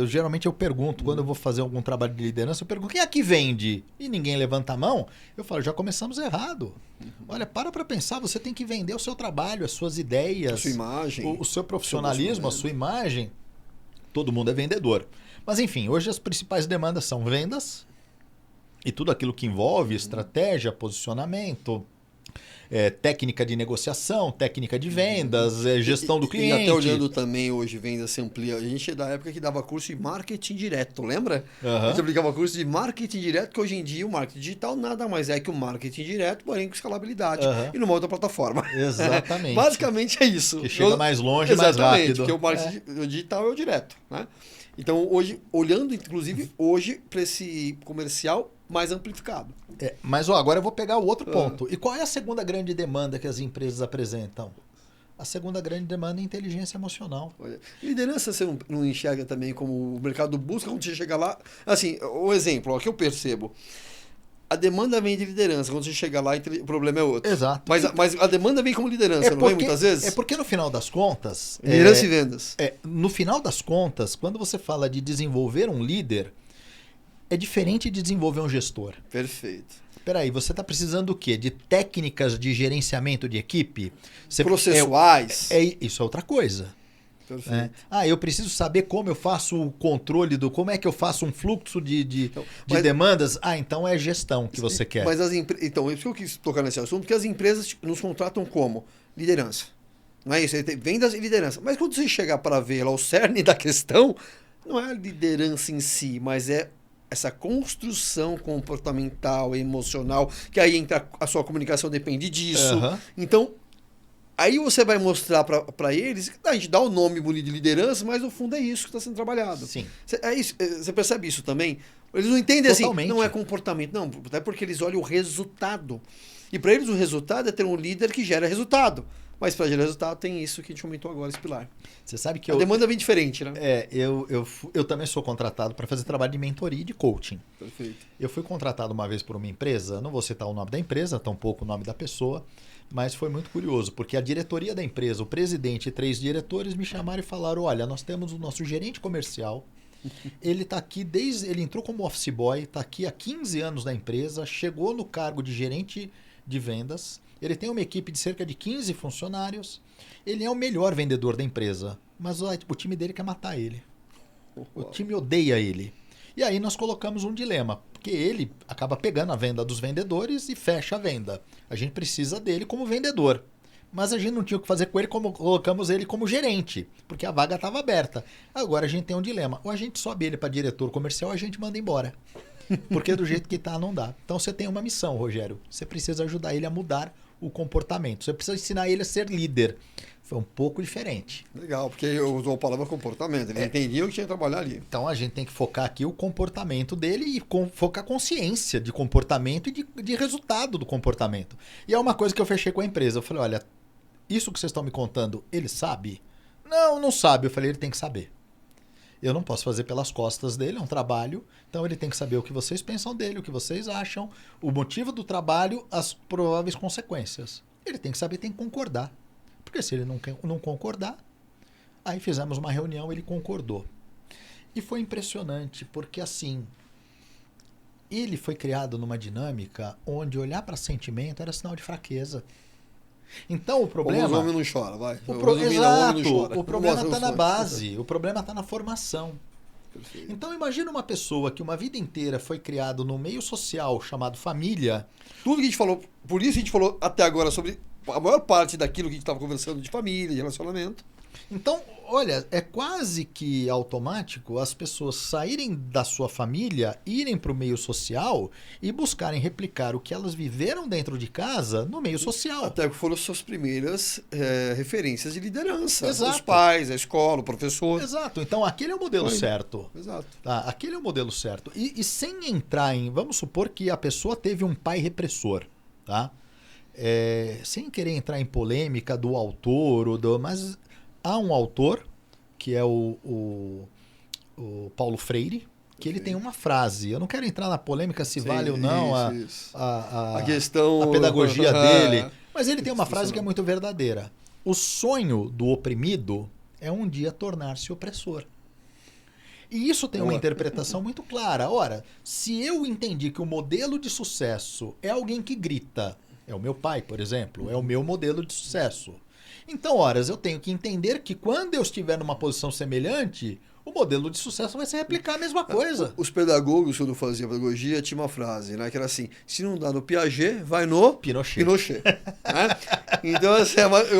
Geralmente eu pergunto, quando eu vou fazer algum trabalho de liderança, eu pergunto, quem é que vende? E ninguém levanta a mão, eu falo, já começamos errado. Olha, para pensar, você tem que vender o seu trabalho, as suas ideias, a sua imagem, o seu profissionalismo, a sua imagem. Todo mundo é vendedor. Mas enfim, hoje as principais demandas são vendas e tudo aquilo que envolve estratégia, posicionamento, técnica de negociação, técnica de vendas, gestão do cliente. E até olhando também hoje, venda se amplia. A gente é da época que dava curso de marketing direto, lembra? A gente aplicava curso de marketing direto, que hoje em dia o marketing digital nada mais é que o marketing direto, porém com escalabilidade e numa outra plataforma. Exatamente. Basicamente é isso. Que chega mais longe, mais rápido. Porque o marketing digital é o direto, né? Então, hoje, olhando inclusive hoje para esse comercial mais amplificado. Mas agora eu vou pegar o outro ponto. E qual é a segunda grande demanda que as empresas apresentam? A segunda grande demanda é inteligência emocional. Liderança você não enxerga também como o mercado busca quando você chega lá? Assim, o exemplo que eu percebo. A demanda vem de liderança. Quando você chega lá, o problema é outro. Exato. Mas a demanda vem como liderança, não vem muitas vezes? É porque no final das contas... Liderança e vendas. No final das contas, quando você fala de desenvolver um líder, é diferente de desenvolver um gestor. Perfeito. Peraí, você está precisando do quê? De técnicas de gerenciamento de equipe? Processuais? Isso é outra coisa. Perfeito. Eu preciso saber como eu faço o controle como é que eu faço um fluxo de demandas. Então é gestão que você quer. Mas então, isso que eu quis tocar nesse assunto, porque as empresas nos contratam como liderança. Não é isso? Vendas e liderança. Mas quando você chegar para ver lá o cerne da questão, não é a liderança em si, mas é essa construção comportamental, emocional, que aí entra a sua comunicação depende disso. Então, aí você vai mostrar para eles, a gente dá o nome bonito de liderança, mas no fundo é isso que está sendo trabalhado. Sim. Você percebe isso também? Eles não entendem Totalmente. Assim, não é comportamento, não, até porque eles olham o resultado. E para eles o resultado é ter um líder que gera resultado. Mas para gerar resultado tem isso que a gente comentou agora, esse pilar. Você sabe que a demanda vem diferente, né? Eu também sou contratado para fazer trabalho de mentoria e de coaching. Perfeito. Eu fui contratado uma vez por uma empresa, não vou citar o nome da empresa, tampouco o nome da pessoa, mas foi muito curioso, porque a diretoria da empresa, o presidente e 3 diretores me chamaram e falaram, olha, nós temos o nosso gerente comercial, Ele está aqui ele entrou como office boy, está aqui há 15 anos na empresa, chegou no cargo de gerente de vendas, ele tem uma equipe de cerca de 15 funcionários, ele é o melhor vendedor da empresa, mas o time dele quer matar ele. O time odeia ele. E aí nós colocamos um dilema, porque ele acaba pegando a venda dos vendedores e fecha a venda. A gente precisa dele como vendedor. Mas a gente não tinha o que fazer com ele, como colocamos ele como gerente, porque a vaga estava aberta. Agora a gente tem um dilema. Ou a gente sobe ele para diretor comercial ou a gente manda embora. Porque do jeito que está não dá. Então você tem uma missão, Rogério. Você precisa ajudar ele a mudar o comportamento. Você precisa ensinar ele a ser líder. Foi um pouco diferente. Legal, porque usou a palavra comportamento. Ele entendia o que tinha que trabalhar ali. Então a gente tem que focar aqui o comportamento dele e focar a consciência de comportamento e de resultado do comportamento. E é uma coisa que eu fechei com a empresa. Eu falei, olha, isso que vocês estão me contando, ele sabe? Não, não sabe. Eu falei, ele tem que saber. Eu não posso fazer pelas costas dele, é um trabalho. Então ele tem que saber o que vocês pensam dele, o que vocês acham, o motivo do trabalho, as prováveis consequências. Ele tem que saber, tem que concordar. Porque se ele não concordar, aí fizemos uma reunião, ele concordou. E foi impressionante, porque assim, ele foi criado numa dinâmica onde olhar para sentimento era sinal de fraqueza. Então o problema... O homem não chora, vai. Exato, o problema está na base, o problema está na formação. Perfeito. Então imagina uma pessoa que uma vida inteira foi criado no meio social chamado família. Tudo que a gente falou, por isso a gente falou até agora sobre a maior parte daquilo que a gente estava conversando de família, de relacionamento. Então, olha, é quase que automático as pessoas saírem da sua família, irem para o meio social e buscarem replicar o que elas viveram dentro de casa no meio social. Até que foram suas primeiras referências de liderança. Exato. Os pais, a escola, o professor. Exato. Então, aquele é o modelo certo. Exato. Tá? Aquele é o modelo certo. E sem entrar em... Vamos supor que a pessoa teve um pai repressor, tá? Sem querer entrar em polêmica do autor, mas... Há um autor, que é o Paulo Freire, que ele tem uma frase. Eu não quero entrar na polêmica se vale ou não a questão, a pedagogia dele, mas ele tem uma frase que é muito verdadeira. O sonho do oprimido é um dia tornar-se opressor. E isso tem uma interpretação muito clara. Ora, se eu entendi que o modelo de sucesso é alguém que grita, é o meu pai, por exemplo, é o meu modelo de sucesso. Então, horas, eu tenho que entender que quando eu estiver numa posição semelhante, o modelo de sucesso vai se replicar a mesma coisa. Os pedagogos, quando faziam pedagogia, tinha uma frase, né? Que era assim, se não dá no Piaget, vai no Pinochet. Né? Então, assim,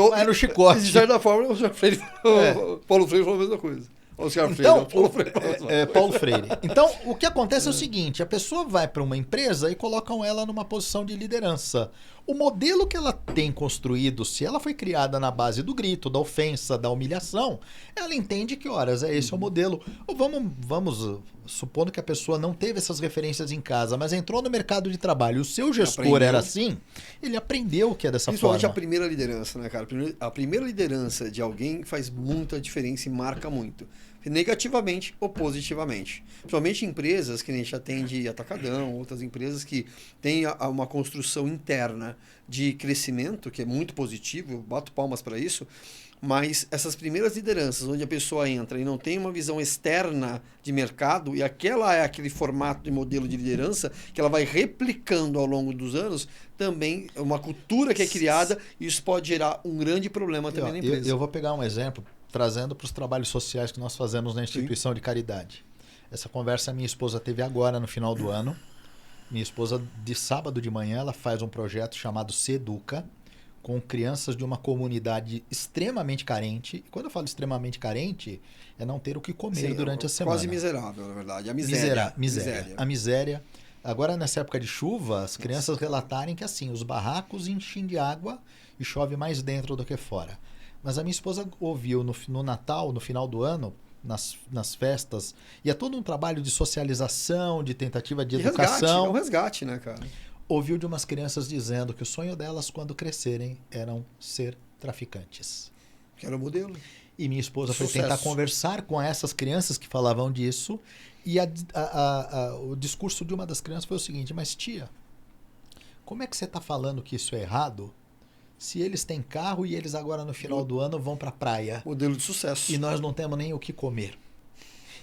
vai no chicote. De certa forma, o Paulo Freire falou a mesma coisa. Oscar Freire, Paulo Freire. Então, o que acontece é o seguinte, a pessoa vai para uma empresa e colocam ela numa posição de liderança. O modelo que ela tem construído, se ela foi criada na base do grito, da ofensa, da humilhação, ela entende que, esse é o modelo. Ou vamos supondo que a pessoa não teve essas referências em casa, mas entrou no mercado de trabalho, o seu gestor era assim, ele aprendeu que é dessa forma. Principalmente a primeira liderança, né, cara? A primeira liderança de alguém faz muita diferença e marca muito. Negativamente ou positivamente. Principalmente empresas que a gente atende atacadão, outras empresas que têm uma construção interna de crescimento, que é muito positivo, eu bato palmas para isso, mas essas primeiras lideranças, onde a pessoa entra e não tem uma visão externa de mercado, e aquela é aquele formato de modelo de liderança que ela vai replicando ao longo dos anos, também é uma cultura que é criada, e isso pode gerar um grande problema também na empresa. Eu vou pegar um exemplo, trazendo para os trabalhos sociais que nós fazemos na instituição de caridade. Essa conversa minha esposa teve agora no final do ano. Minha esposa, de sábado de manhã, ela faz um projeto chamado Se Educa, com crianças de uma comunidade extremamente carente. E quando eu falo extremamente carente, é não ter o que comer durante a semana. Quase miserável, na verdade. A miséria. A miséria. Agora, nessa época de chuva, as crianças relatarem que assim, os barracos enchem de água e chove mais dentro do que fora. Mas a minha esposa ouviu no Natal, no final do ano, nas festas, e é todo um trabalho de socialização, de tentativa de educação. É um resgate, né, cara? Ouviu de umas crianças dizendo que o sonho delas, quando crescerem, eram ser traficantes. Que era o modelo. E minha esposa foi tentar conversar com essas crianças que falavam disso, e o discurso de uma das crianças foi o seguinte: mas tia, como é que você está falando que isso é errado? Se eles têm carro e eles agora no final do ano vão para a praia. Modelo de sucesso. E nós não temos nem o que comer.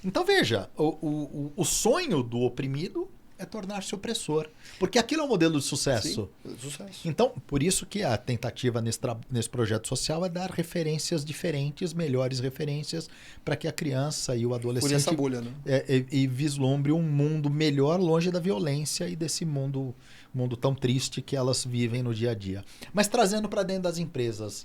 Então veja, o sonho do oprimido é tornar-se opressor. Porque aquilo é um modelo de sucesso. Sim, sucesso. Então, por isso que a tentativa nesse projeto social é dar referências diferentes, melhores referências, para que a criança e o adolescente por essa bolha, né? e vislumbre um mundo melhor, longe da violência e desse mundo tão triste que elas vivem no dia a dia. Mas trazendo para dentro das empresas,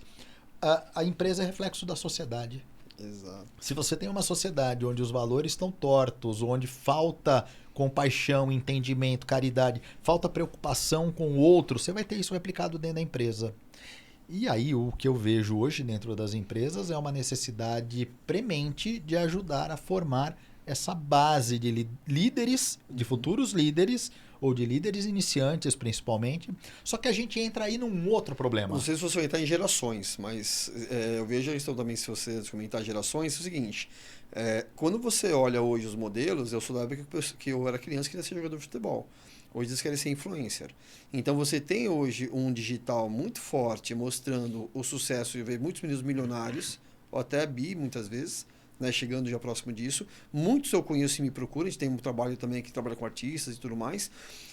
a empresa é reflexo da sociedade. Exato. Se você tem uma sociedade onde os valores estão tortos, onde falta compaixão, entendimento, caridade, falta preocupação com o outro, você vai ter isso replicado dentro da empresa. E aí o que eu vejo hoje dentro das empresas é uma necessidade premente de ajudar a formar essa base de líderes, de futuros líderes, ou de líderes iniciantes principalmente. Só que a gente entra aí num outro problema. Não sei se você vai entrar em gerações, mas eu vejo a questão também, se você comentar gerações, é o seguinte, quando você olha hoje os modelos, eu sou da época que eu era criança e queria ser jogador de futebol. Hoje eles querem ser influencer. Então você tem hoje um digital muito forte mostrando o sucesso de ver muitos meninos milionários, ou até bi muitas vezes, né, chegando já próximo disso. Muitos eu conheço e me procuram, a gente tem um trabalho também que trabalha com artistas e tudo mais,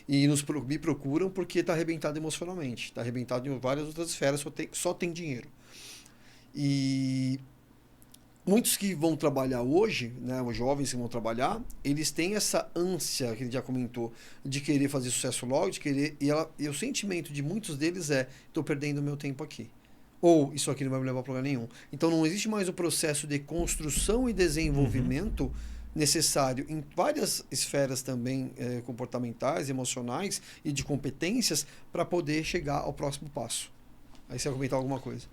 e me procuram porque está arrebentado emocionalmente, está arrebentado em várias outras esferas, só tem dinheiro. E muitos que vão trabalhar hoje, né, os jovens que vão trabalhar, eles têm essa ânsia, que ele já comentou, de querer fazer sucesso logo, de querer, e o sentimento de muitos deles estou perdendo meu tempo aqui. Ou isso aqui não vai me levar a lugar nenhum. Então não existe mais o processo de construção e desenvolvimento necessário em várias esferas também comportamentais, emocionais e de competências para poder chegar ao próximo passo. Aí você vai comentar alguma coisa.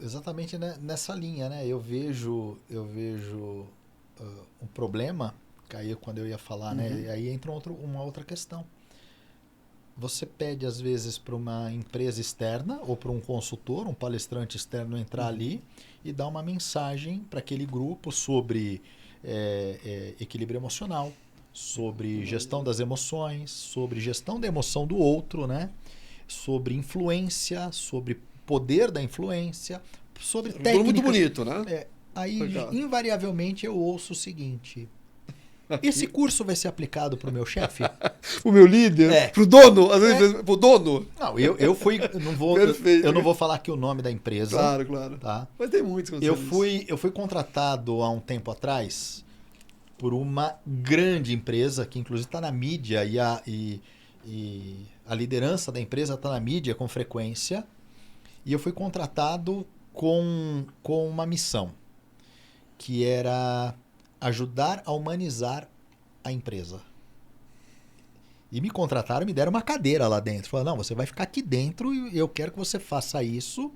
Exatamente nessa linha, né? Eu vejo um problema, caiu quando eu ia falar, né? E aí entra uma outra questão. Você pede, às vezes, para uma empresa externa ou para um consultor, um palestrante externo entrar ali e dar uma mensagem para aquele grupo sobre equilíbrio emocional, sobre gestão das emoções, sobre gestão da emoção do outro, né? Sobre influência, sobre poder da influência, sobre técnicas. Muito bonito, né? Aí, invariavelmente, eu ouço o seguinte... Esse curso vai ser aplicado para o meu chefe? O meu líder? Para o dono? Às vezes para o dono? Não, eu fui... eu não vou falar aqui o nome da empresa. Claro. Tá? Mas tem muitos. Eu fui contratado há um tempo atrás por uma grande empresa, que inclusive está na mídia, e a liderança da empresa está na mídia com frequência. E eu fui contratado com uma missão, que era... ajudar a humanizar a empresa. E me contrataram, me deram uma cadeira lá dentro. Falaram, não, você vai ficar aqui dentro e eu quero que você faça isso.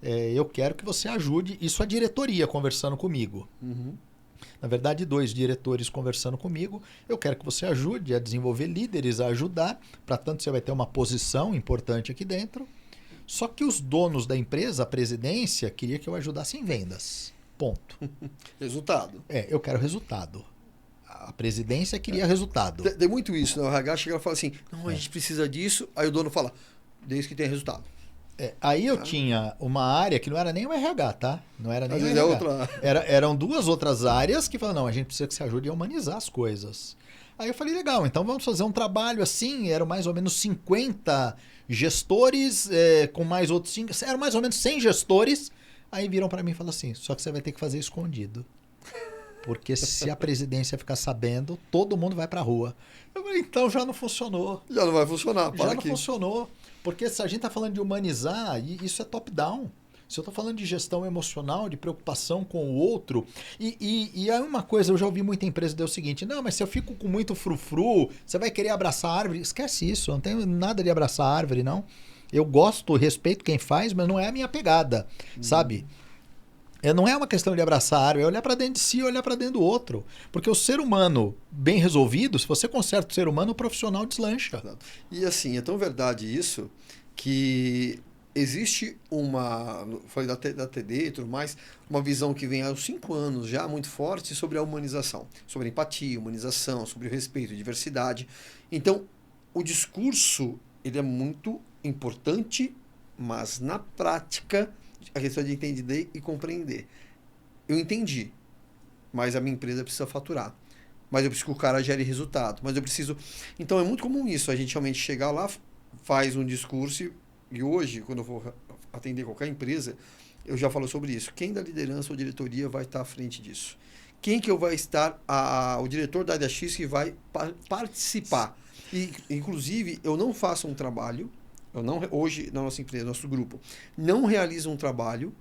Eu quero que você ajude. Isso a diretoria conversando comigo. Na verdade, 2 diretores conversando comigo. Eu quero que você ajude a desenvolver líderes, a ajudar. Para tanto, você vai ter uma posição importante aqui dentro. Só que os donos da empresa, a presidência, queria que eu ajudasse em vendas. Ponto. Resultado. Eu quero resultado. A presidência queria resultado. Tem muito isso, né? O RH chega e fala assim, não, a gente precisa disso. Aí o dono fala, desde que tenha resultado. Aí eu tinha uma área que não era nem o RH, tá? Não era nem Às o vezes RH. outra... Eram 2 outras áreas que falaram, não, a gente precisa que você ajude a humanizar as coisas. Aí eu falei, legal, então vamos fazer um trabalho assim, eram mais ou menos 50 gestores, com mais outros 5, eram mais ou menos 100 gestores. Aí viram para mim e falaram assim, só que você vai ter que fazer escondido. Porque se a presidência ficar sabendo, todo mundo vai para a rua. Eu falei, então já não funcionou. Já não vai funcionar. Já não funcionou. Porque se a gente está falando de humanizar, isso é top-down. Se eu estou falando de gestão emocional, de preocupação com o outro, e aí uma coisa, eu já ouvi muita empresa dizer o seguinte, não, mas se eu fico com muito frufru, você vai querer abraçar a árvore? Esquece isso, eu não tenho nada de abraçar a árvore, não. Eu gosto, respeito quem faz, mas não é a minha pegada, sabe? Não é uma questão de abraçar a árvore, é olhar para dentro de si, olhar para dentro do outro. Porque o ser humano bem resolvido, se você conserta o ser humano, o profissional deslancha. Exato. E assim, é tão verdade isso, que existe falei da TD e tudo mais, uma visão que vem há uns 5 anos já muito forte sobre a humanização, sobre a empatia, humanização, sobre o respeito, diversidade. Então, o discurso, ele é muito importante, mas na prática, a questão de entender e compreender. Eu entendi, mas a minha empresa precisa faturar. Mas eu preciso que o cara gere resultado. Mas eu preciso... Então é muito comum isso, a gente realmente chegar lá, faz um discurso, e hoje, quando eu vou atender qualquer empresa, eu já falo sobre isso. Quem da liderança ou diretoria vai estar à frente disso? Quem que eu vai estar, o diretor da área X que vai participar? E, inclusive, eu não faço um trabalho, hoje, na nossa empresa, nosso grupo, não realiza um trabalho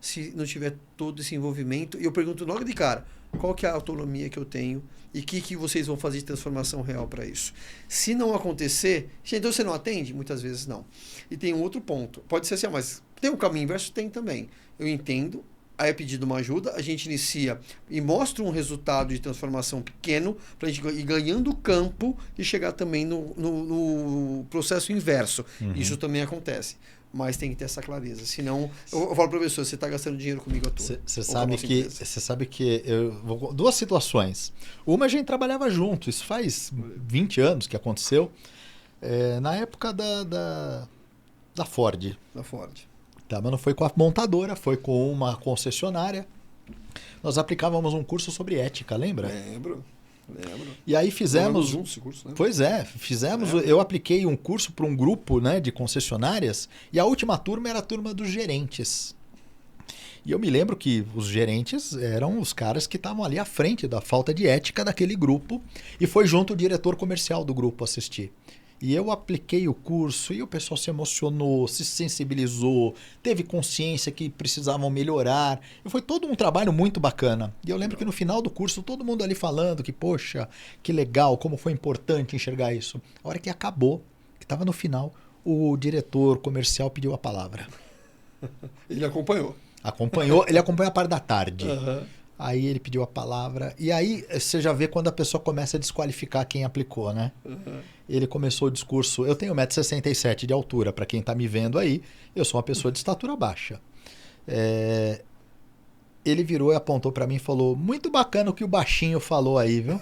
se não tiver todo esse envolvimento. E eu pergunto logo de cara, qual que é a autonomia que eu tenho e o que vocês vão fazer de transformação real para isso? Se não acontecer, então você não atende? Muitas vezes não. E tem um outro ponto. Pode ser assim, mas tem um caminho inverso? Tem também. Eu entendo, aí é pedido uma ajuda, a gente inicia e mostra um resultado de transformação pequeno para a gente ir ganhando campo e chegar também no processo inverso. Isso também acontece. Mas tem que ter essa clareza. Senão, eu falo para a pessoa, você está gastando dinheiro comigo à toa. Você sabe que duas situações. Uma, a gente trabalhava junto. Isso faz 20 anos que aconteceu. Na época da Ford. Da Ford. Tá, mas não foi com a montadora, foi com uma concessionária. Nós aplicávamos um curso sobre ética, lembra? Lembro. E aí fizemos juntos esse curso, né? Pois é, eu apliquei um curso para um grupo, né, de concessionárias, e a última turma era a turma dos gerentes. E eu me lembro que os gerentes eram os caras que estavam ali à frente da falta de ética daquele grupo, e foi junto o diretor comercial do grupo assistir. E eu apliquei o curso e o pessoal se emocionou, se sensibilizou, teve consciência que precisavam melhorar. E foi todo um trabalho muito bacana. E eu lembro que no final do curso, todo mundo ali falando que, poxa, que legal, como foi importante enxergar isso. A hora que acabou, que estava no final, o diretor comercial pediu a palavra. Ele acompanhou. Ele acompanhou a parte da tarde. Uhum. Aí ele pediu a palavra. E aí você já vê quando a pessoa começa a desqualificar quem aplicou, né? Uhum. Ele começou o discurso... Eu tenho 1,67 m de altura, para quem está me vendo aí. Eu sou uma pessoa de estatura baixa. Ele virou e apontou para mim e falou: muito bacana o que o baixinho falou aí, viu?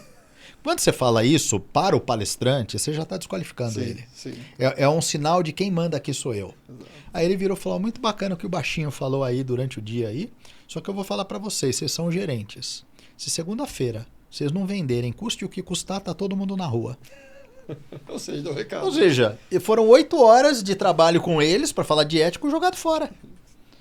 Quando você fala isso para o palestrante, você já está desqualificando ele. Sim. É um sinal de quem manda aqui sou eu. Exato. Aí ele virou e falou: muito bacana o que o baixinho falou aí durante o dia aí. Só que eu vou falar para vocês são gerentes. Se segunda-feira vocês não venderem, custe o que custar, tá todo mundo na rua. Ou seja, deu recado. Ou seja, foram 8 horas de trabalho com eles para falar de ético jogado fora.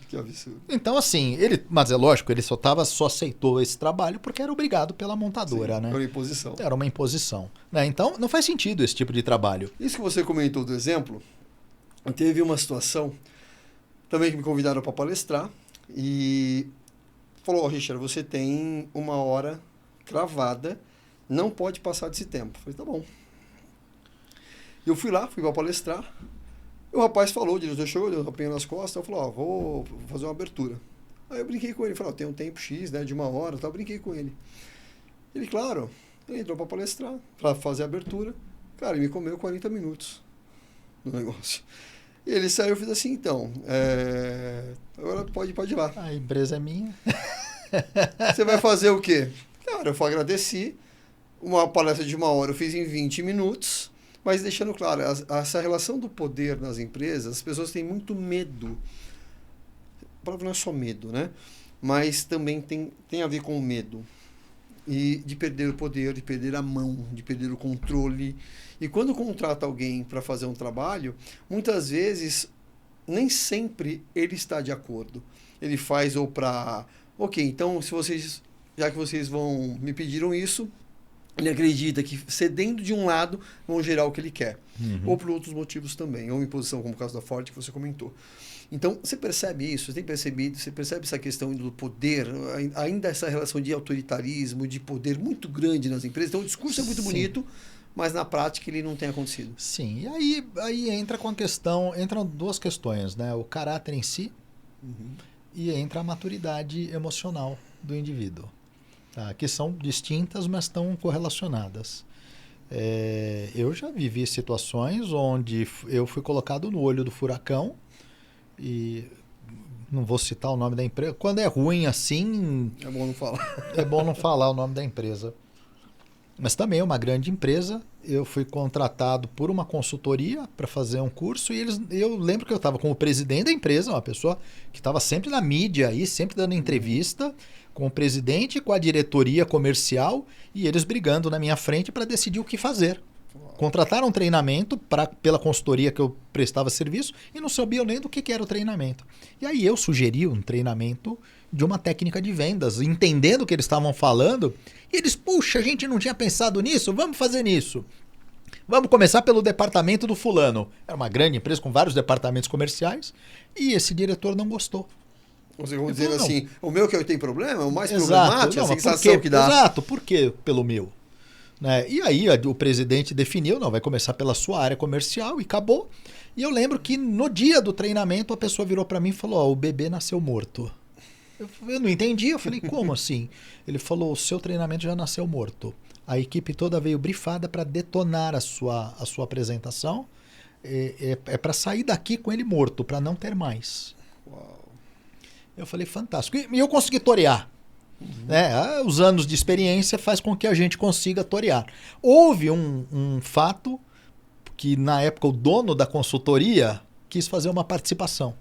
Que absurdo. Então, assim, mas é lógico, ele só aceitou esse trabalho porque era obrigado pela montadora, Sim, né? Era uma imposição. Era uma imposição. Né? Então, não faz sentido esse tipo de trabalho. Isso que você comentou do exemplo, teve uma situação também que me convidaram para palestrar e falou: Richard, você tem 1 hora cravada, não pode passar desse tempo. Eu falei: tá bom. Eu fui para palestrar. O rapaz falou, o diretor chegou, deu um tapinha nas costas, eu falei: vou fazer uma abertura. Aí eu brinquei com ele, falei: tem um tempo X, né, de 1 hora, eu brinquei com ele. Ele, claro, ele entrou para palestrar, para fazer a abertura. Cara, ele me comeu 40 minutos no negócio. E ele saiu e fez assim: então, agora pode ir lá. A empresa é minha. Você vai fazer o quê? Cara, eu agradeci. Uma palestra de 1 hora eu fiz em 20 minutos. Mas deixando claro, essa relação do poder nas empresas, as pessoas têm muito medo. A palavra não é só medo, né? Mas também tem a ver com o medo. E de perder o poder, de perder a mão, de perder o controle. E quando contrata alguém para fazer um trabalho, muitas vezes, nem sempre ele está de acordo. Ele faz ou para... Ok, então, já que vocês me pediram isso... Ele acredita que, cedendo de um lado, vão gerar o que ele quer. Uhum. Ou por outros motivos também. Ou imposição, como o caso da Ford, que você comentou. Então, você percebe isso, você percebe essa questão do poder, ainda essa relação de autoritarismo, de poder muito grande nas empresas. Então, o discurso é muito bonito, mas na prática ele não tem acontecido. Sim, e aí entram 2 questões, né? O caráter em si e entra a maturidade emocional do indivíduo. Tá, que são distintas, mas estão correlacionadas. Eu já vivi situações onde eu fui colocado no olho do furacão e não vou citar o nome da empresa. Quando é ruim assim... É bom não falar. É bom não falar o nome da empresa. mas também é uma grande empresa. Eu fui contratado por uma consultoria para fazer um curso e eu lembro que eu estava com o presidente da empresa, uma pessoa que estava sempre na mídia, aí, sempre dando entrevista, com o presidente, com a diretoria comercial e eles brigando na minha frente para decidir o que fazer. Contrataram um treinamento pela consultoria que eu prestava serviço e não sabiam nem do que era o treinamento. E aí eu sugeri um treinamento de uma técnica de vendas, entendendo o que eles estavam falando. E eles, puxa, a gente não tinha pensado nisso, vamos fazer nisso. Vamos começar pelo departamento do fulano. Era uma grande empresa com vários departamentos comerciais e esse diretor não gostou. Você vão dizer assim, o meu que tem problema, o mais exato, problemático, a sensação que dá. Exato, por que pelo meu? Né? E aí o presidente definiu, não, vai começar pela sua área comercial e acabou. E eu lembro que no dia do treinamento a pessoa virou para mim e falou, o bebê nasceu morto. Eu não entendi, eu falei, como assim? Ele falou, o seu treinamento já nasceu morto. A equipe toda veio brifada para detonar a sua apresentação. É para sair daqui com ele morto, para não ter mais. Uau. Eu falei, fantástico. E eu consegui torear. Né? Os anos de experiência faz com que a gente consiga torear. Houve um fato que, na época, o dono da consultoria quis fazer uma participação.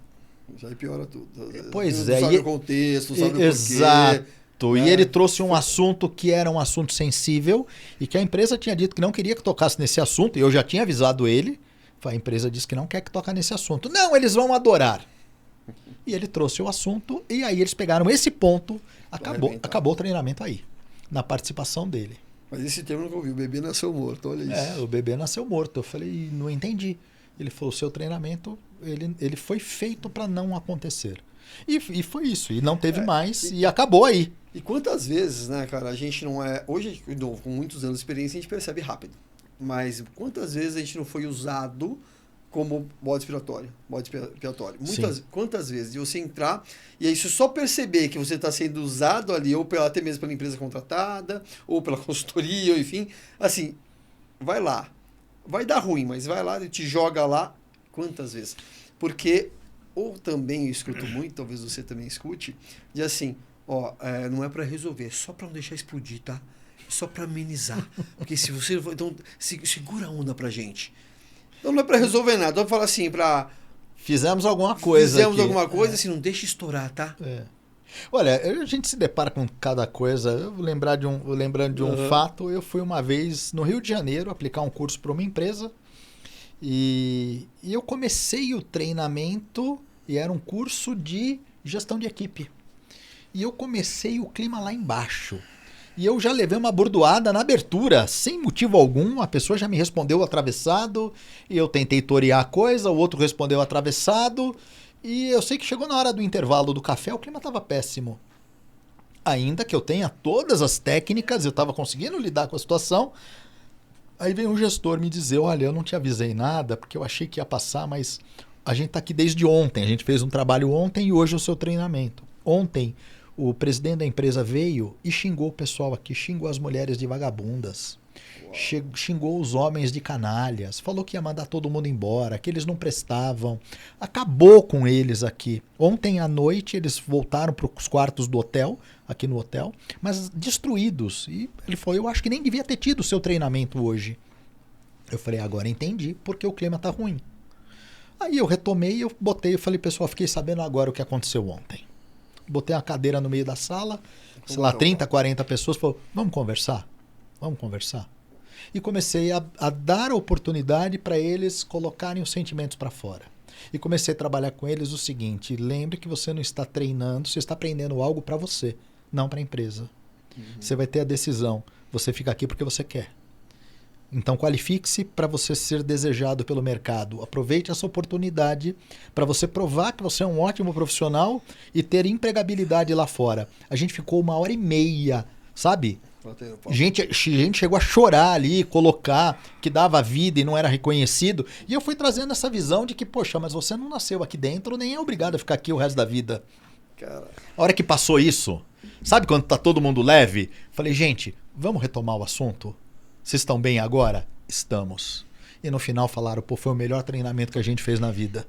Já piora tudo. Pois não sabe o contexto, não sabe o porquê. Exato. E ele trouxe um assunto que era um assunto sensível e que a empresa tinha dito que não queria que tocasse nesse assunto. E eu já tinha avisado ele. A empresa disse que não quer que toque nesse assunto. Não, eles vão adorar. E ele trouxe o assunto e aí eles pegaram esse ponto, acabou o treinamento aí, na participação dele. Mas esse termo eu nunca ouvi, o bebê nasceu morto, olha isso. O bebê nasceu morto. Eu falei, não entendi. Ele falou, o seu treinamento, ele foi feito para não acontecer. E foi isso, e não teve mais, e acabou aí. E quantas vezes, né, cara, a gente não é... Hoje, com muitos anos de experiência, a gente percebe rápido. Mas quantas vezes a gente não foi usado como bode expiatório? Quantas vezes de você entrar e aí você só perceber que você está sendo usado ali, ou até mesmo pela empresa contratada, ou pela consultoria, ou enfim, assim, vai lá. Vai dar ruim, mas vai lá e te joga lá quantas vezes? Porque, ou também eu escuto muito, talvez você também escute, de assim, não é para resolver, é só para não deixar explodir, tá? É só para amenizar. Porque se você... Então, segura a onda pra gente. Então não é para resolver nada. Vamos falar assim, para... Fizemos alguma coisa assim, não deixa estourar, tá? Olha, a gente se depara com cada coisa. Eu lembrando de um fato, eu fui uma vez no Rio de Janeiro aplicar um curso para uma empresa e eu comecei o treinamento e era um curso de gestão de equipe. E eu comecei o clima lá embaixo. E eu já levei uma bordoada na abertura, sem motivo algum. A pessoa já me respondeu atravessado, e eu tentei torear a coisa, o outro respondeu atravessado. E eu sei que chegou na hora do intervalo do café, o clima estava péssimo. Ainda que eu tenha todas as técnicas, eu estava conseguindo lidar com a situação. Aí veio um gestor me dizer, olha, eu não te avisei nada, porque eu achei que ia passar, mas a gente está aqui desde ontem. A gente fez um trabalho ontem e hoje é o seu treinamento. Ontem... O presidente da empresa veio e xingou o pessoal aqui, xingou as mulheres de vagabundas, xingou os homens de canalhas, falou que ia mandar todo mundo embora, que eles não prestavam, acabou com eles aqui. Ontem à noite eles voltaram para os quartos do hotel, aqui no hotel, mas destruídos. E ele falou, eu acho que nem devia ter tido o seu treinamento hoje. Eu falei, agora entendi, porque o clima tá ruim. Aí eu retomei, eu falei, pessoal, fiquei sabendo agora o que aconteceu ontem. Botei uma cadeira no meio da sala, sei lá, 30, 40 pessoas, falou, vamos conversar? Vamos conversar? E comecei a dar a oportunidade para eles colocarem os sentimentos para fora. E comecei a trabalhar com eles o seguinte, lembre que você não está treinando, você está aprendendo algo para você, não para a empresa. Você vai ter a decisão, você fica aqui porque você quer. Então qualifique-se para você ser desejado pelo mercado. Aproveite essa oportunidade para você provar que você é um ótimo profissional e ter empregabilidade lá fora. A gente ficou 1h30, sabe? Gente chegou a chorar ali, colocar que dava vida e não era reconhecido. E eu fui trazendo essa visão de que, poxa, mas você não nasceu aqui dentro, nem é obrigado a ficar aqui o resto da vida. Cara. A hora que passou isso, sabe quando tá todo mundo leve? Falei, gente, vamos retomar o assunto? Vocês estão bem agora? Estamos. E no final falaram, pô, foi o melhor treinamento que a gente fez na vida.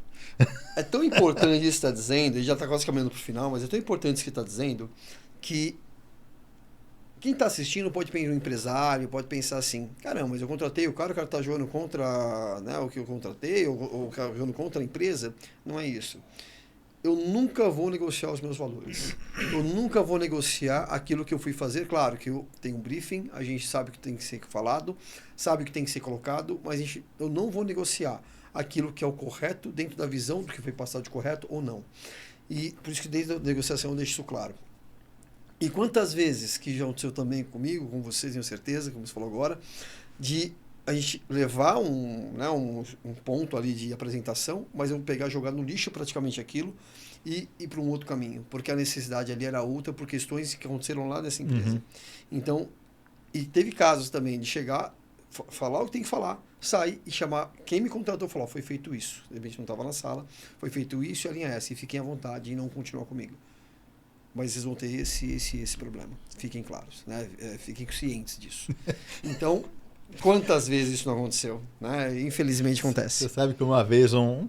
É tão importante isso que está dizendo, e já está quase caminhando para o final, mas é tão importante isso que está dizendo, que quem está assistindo pode pensar um empresário, pode pensar assim, caramba, mas eu contratei o cara está jogando contra, né, o que eu contratei, ou o cara jogando contra a empresa. Não é isso. Eu nunca vou negociar os meus valores. Eu nunca vou negociar aquilo que eu fui fazer. Claro que eu tenho um briefing, a gente sabe o que tem que ser falado, sabe o que tem que ser colocado, mas eu não vou negociar aquilo que é o correto dentro da visão do que foi passado de correto ou não. E por isso que desde a negociação eu deixo isso claro. E quantas vezes, que já aconteceu também comigo, com vocês, tenho certeza, como você falou agora, de a gente levar um ponto ali de apresentação, mas eu pegar, jogar no lixo praticamente aquilo e ir para um outro caminho, porque a necessidade ali era outra por questões que aconteceram lá nessa empresa. Uhum. Então, e teve casos também de chegar, falar o que tem que falar, sair e chamar quem me contratou e falar, foi feito isso, de repente não estava na sala, foi feito isso e a linha é essa, e fiquem à vontade e não continuar comigo. Mas vocês vão ter esse problema. Fiquem claros, né? Fiquem cientes disso. Então, quantas vezes isso não aconteceu? Né? Infelizmente acontece. Você sabe que uma vez um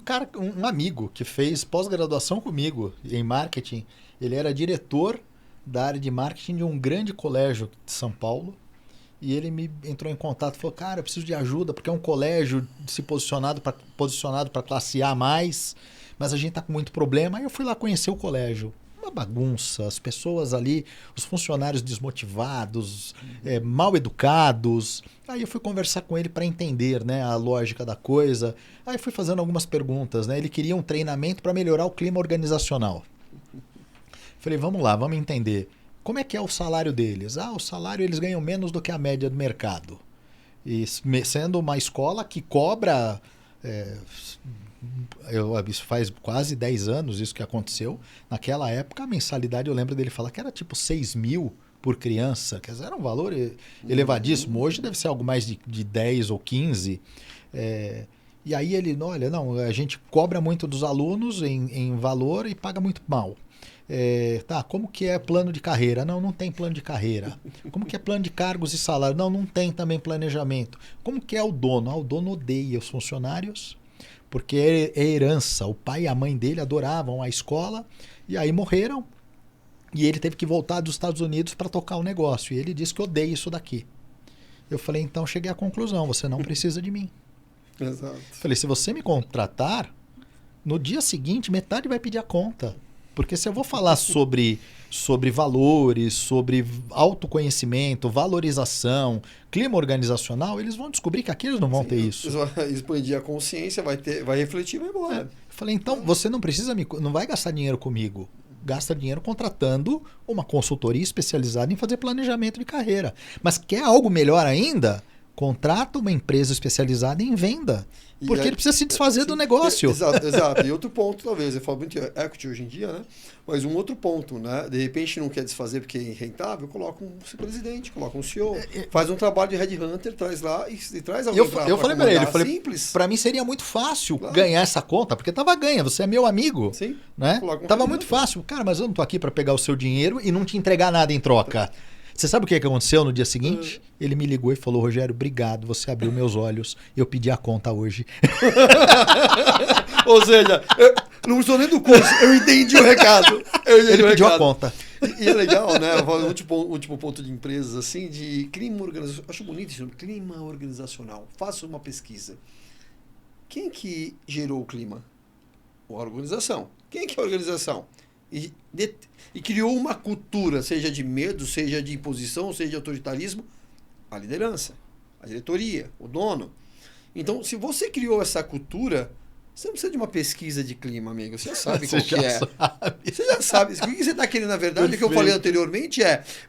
amigo que fez pós-graduação comigo em marketing, ele era diretor da área de marketing de um grande colégio de São Paulo, e ele me entrou em contato e falou, cara, eu preciso de ajuda, porque é um colégio posicionado para classe A+, mas a gente está com muito problema. Aí eu fui lá conhecer o colégio. Uma bagunça, as pessoas ali, os funcionários desmotivados, mal educados. Aí eu fui conversar com ele para entender, né, a lógica da coisa. Aí fui fazendo algumas perguntas, né? Ele queria um treinamento para melhorar o clima organizacional. Falei, vamos lá, vamos entender. Como é que é o salário deles? O salário eles ganham menos do que a média do mercado. E sendo uma escola que cobra... isso faz quase 10 anos isso que aconteceu. Naquela época a mensalidade, eu lembro dele falar que era tipo 6 mil por criança, quer dizer, era um valor elevadíssimo. Hoje deve ser algo mais de 10 ou 15. E aí ele, olha, não, a gente cobra muito dos alunos em valor e paga muito mal. Como que é plano de carreira? Não tem plano de carreira. Como que é plano de cargos e salário? Não tem também planejamento. Como que é o dono? O dono odeia os funcionários, porque é herança. O pai e a mãe dele adoravam a escola e aí morreram e ele teve que voltar dos Estados Unidos para tocar o negócio. E ele disse que odeia isso daqui. Eu falei, então cheguei à conclusão, você não precisa de mim. Exato. Falei, se você me contratar, no dia seguinte metade vai pedir a conta. Porque se eu vou falar sobre valores, sobre autoconhecimento, valorização, clima organizacional, eles vão descobrir que aqui eles não vão ter isso. Eles vão expandir a consciência, vai refletir e vai embora. Eu falei, então você não precisa não vai gastar dinheiro comigo. Gasta dinheiro contratando uma consultoria especializada em fazer planejamento de carreira. Mas quer algo melhor ainda? Contrata uma empresa especializada em venda. Porque ele precisa se desfazer do negócio. Exato. E outro ponto, talvez, eu falo muito de equity hoje em dia, né? Mas um outro ponto, né? De repente não quer desfazer porque é rentável, coloca um presidente, coloca um CEO, faz um trabalho de headhunter, traz lá e traz alguém Eu falei para ele, simples. Para mim seria muito fácil ganhar essa conta, porque tava ganha, você é meu amigo. Sim. Né? Tava muito fácil. Cara, mas eu não tô aqui para pegar o seu dinheiro e não te entregar nada em troca. Você sabe o que aconteceu no dia seguinte? Ele me ligou e falou, Rogério, obrigado, você abriu meus olhos, eu pedi a conta hoje. Ou seja, eu não precisou nem do curso, eu entendi o recado. Ele pediu a conta. E é legal, né? O último ponto de empresas, assim, de clima organizacional. Acho bonito isso, clima organizacional. Faça uma pesquisa. Quem que gerou o clima? A organização. Quem que é a organização? E criou uma cultura, seja de medo, seja de imposição, seja de autoritarismo, a liderança, a diretoria, o dono. Então, se você criou essa cultura, você não precisa de uma pesquisa de clima, amigo. Você já sabe qual que é. Você já sabe. O que você está querendo, na verdade, o que eu falei anteriormente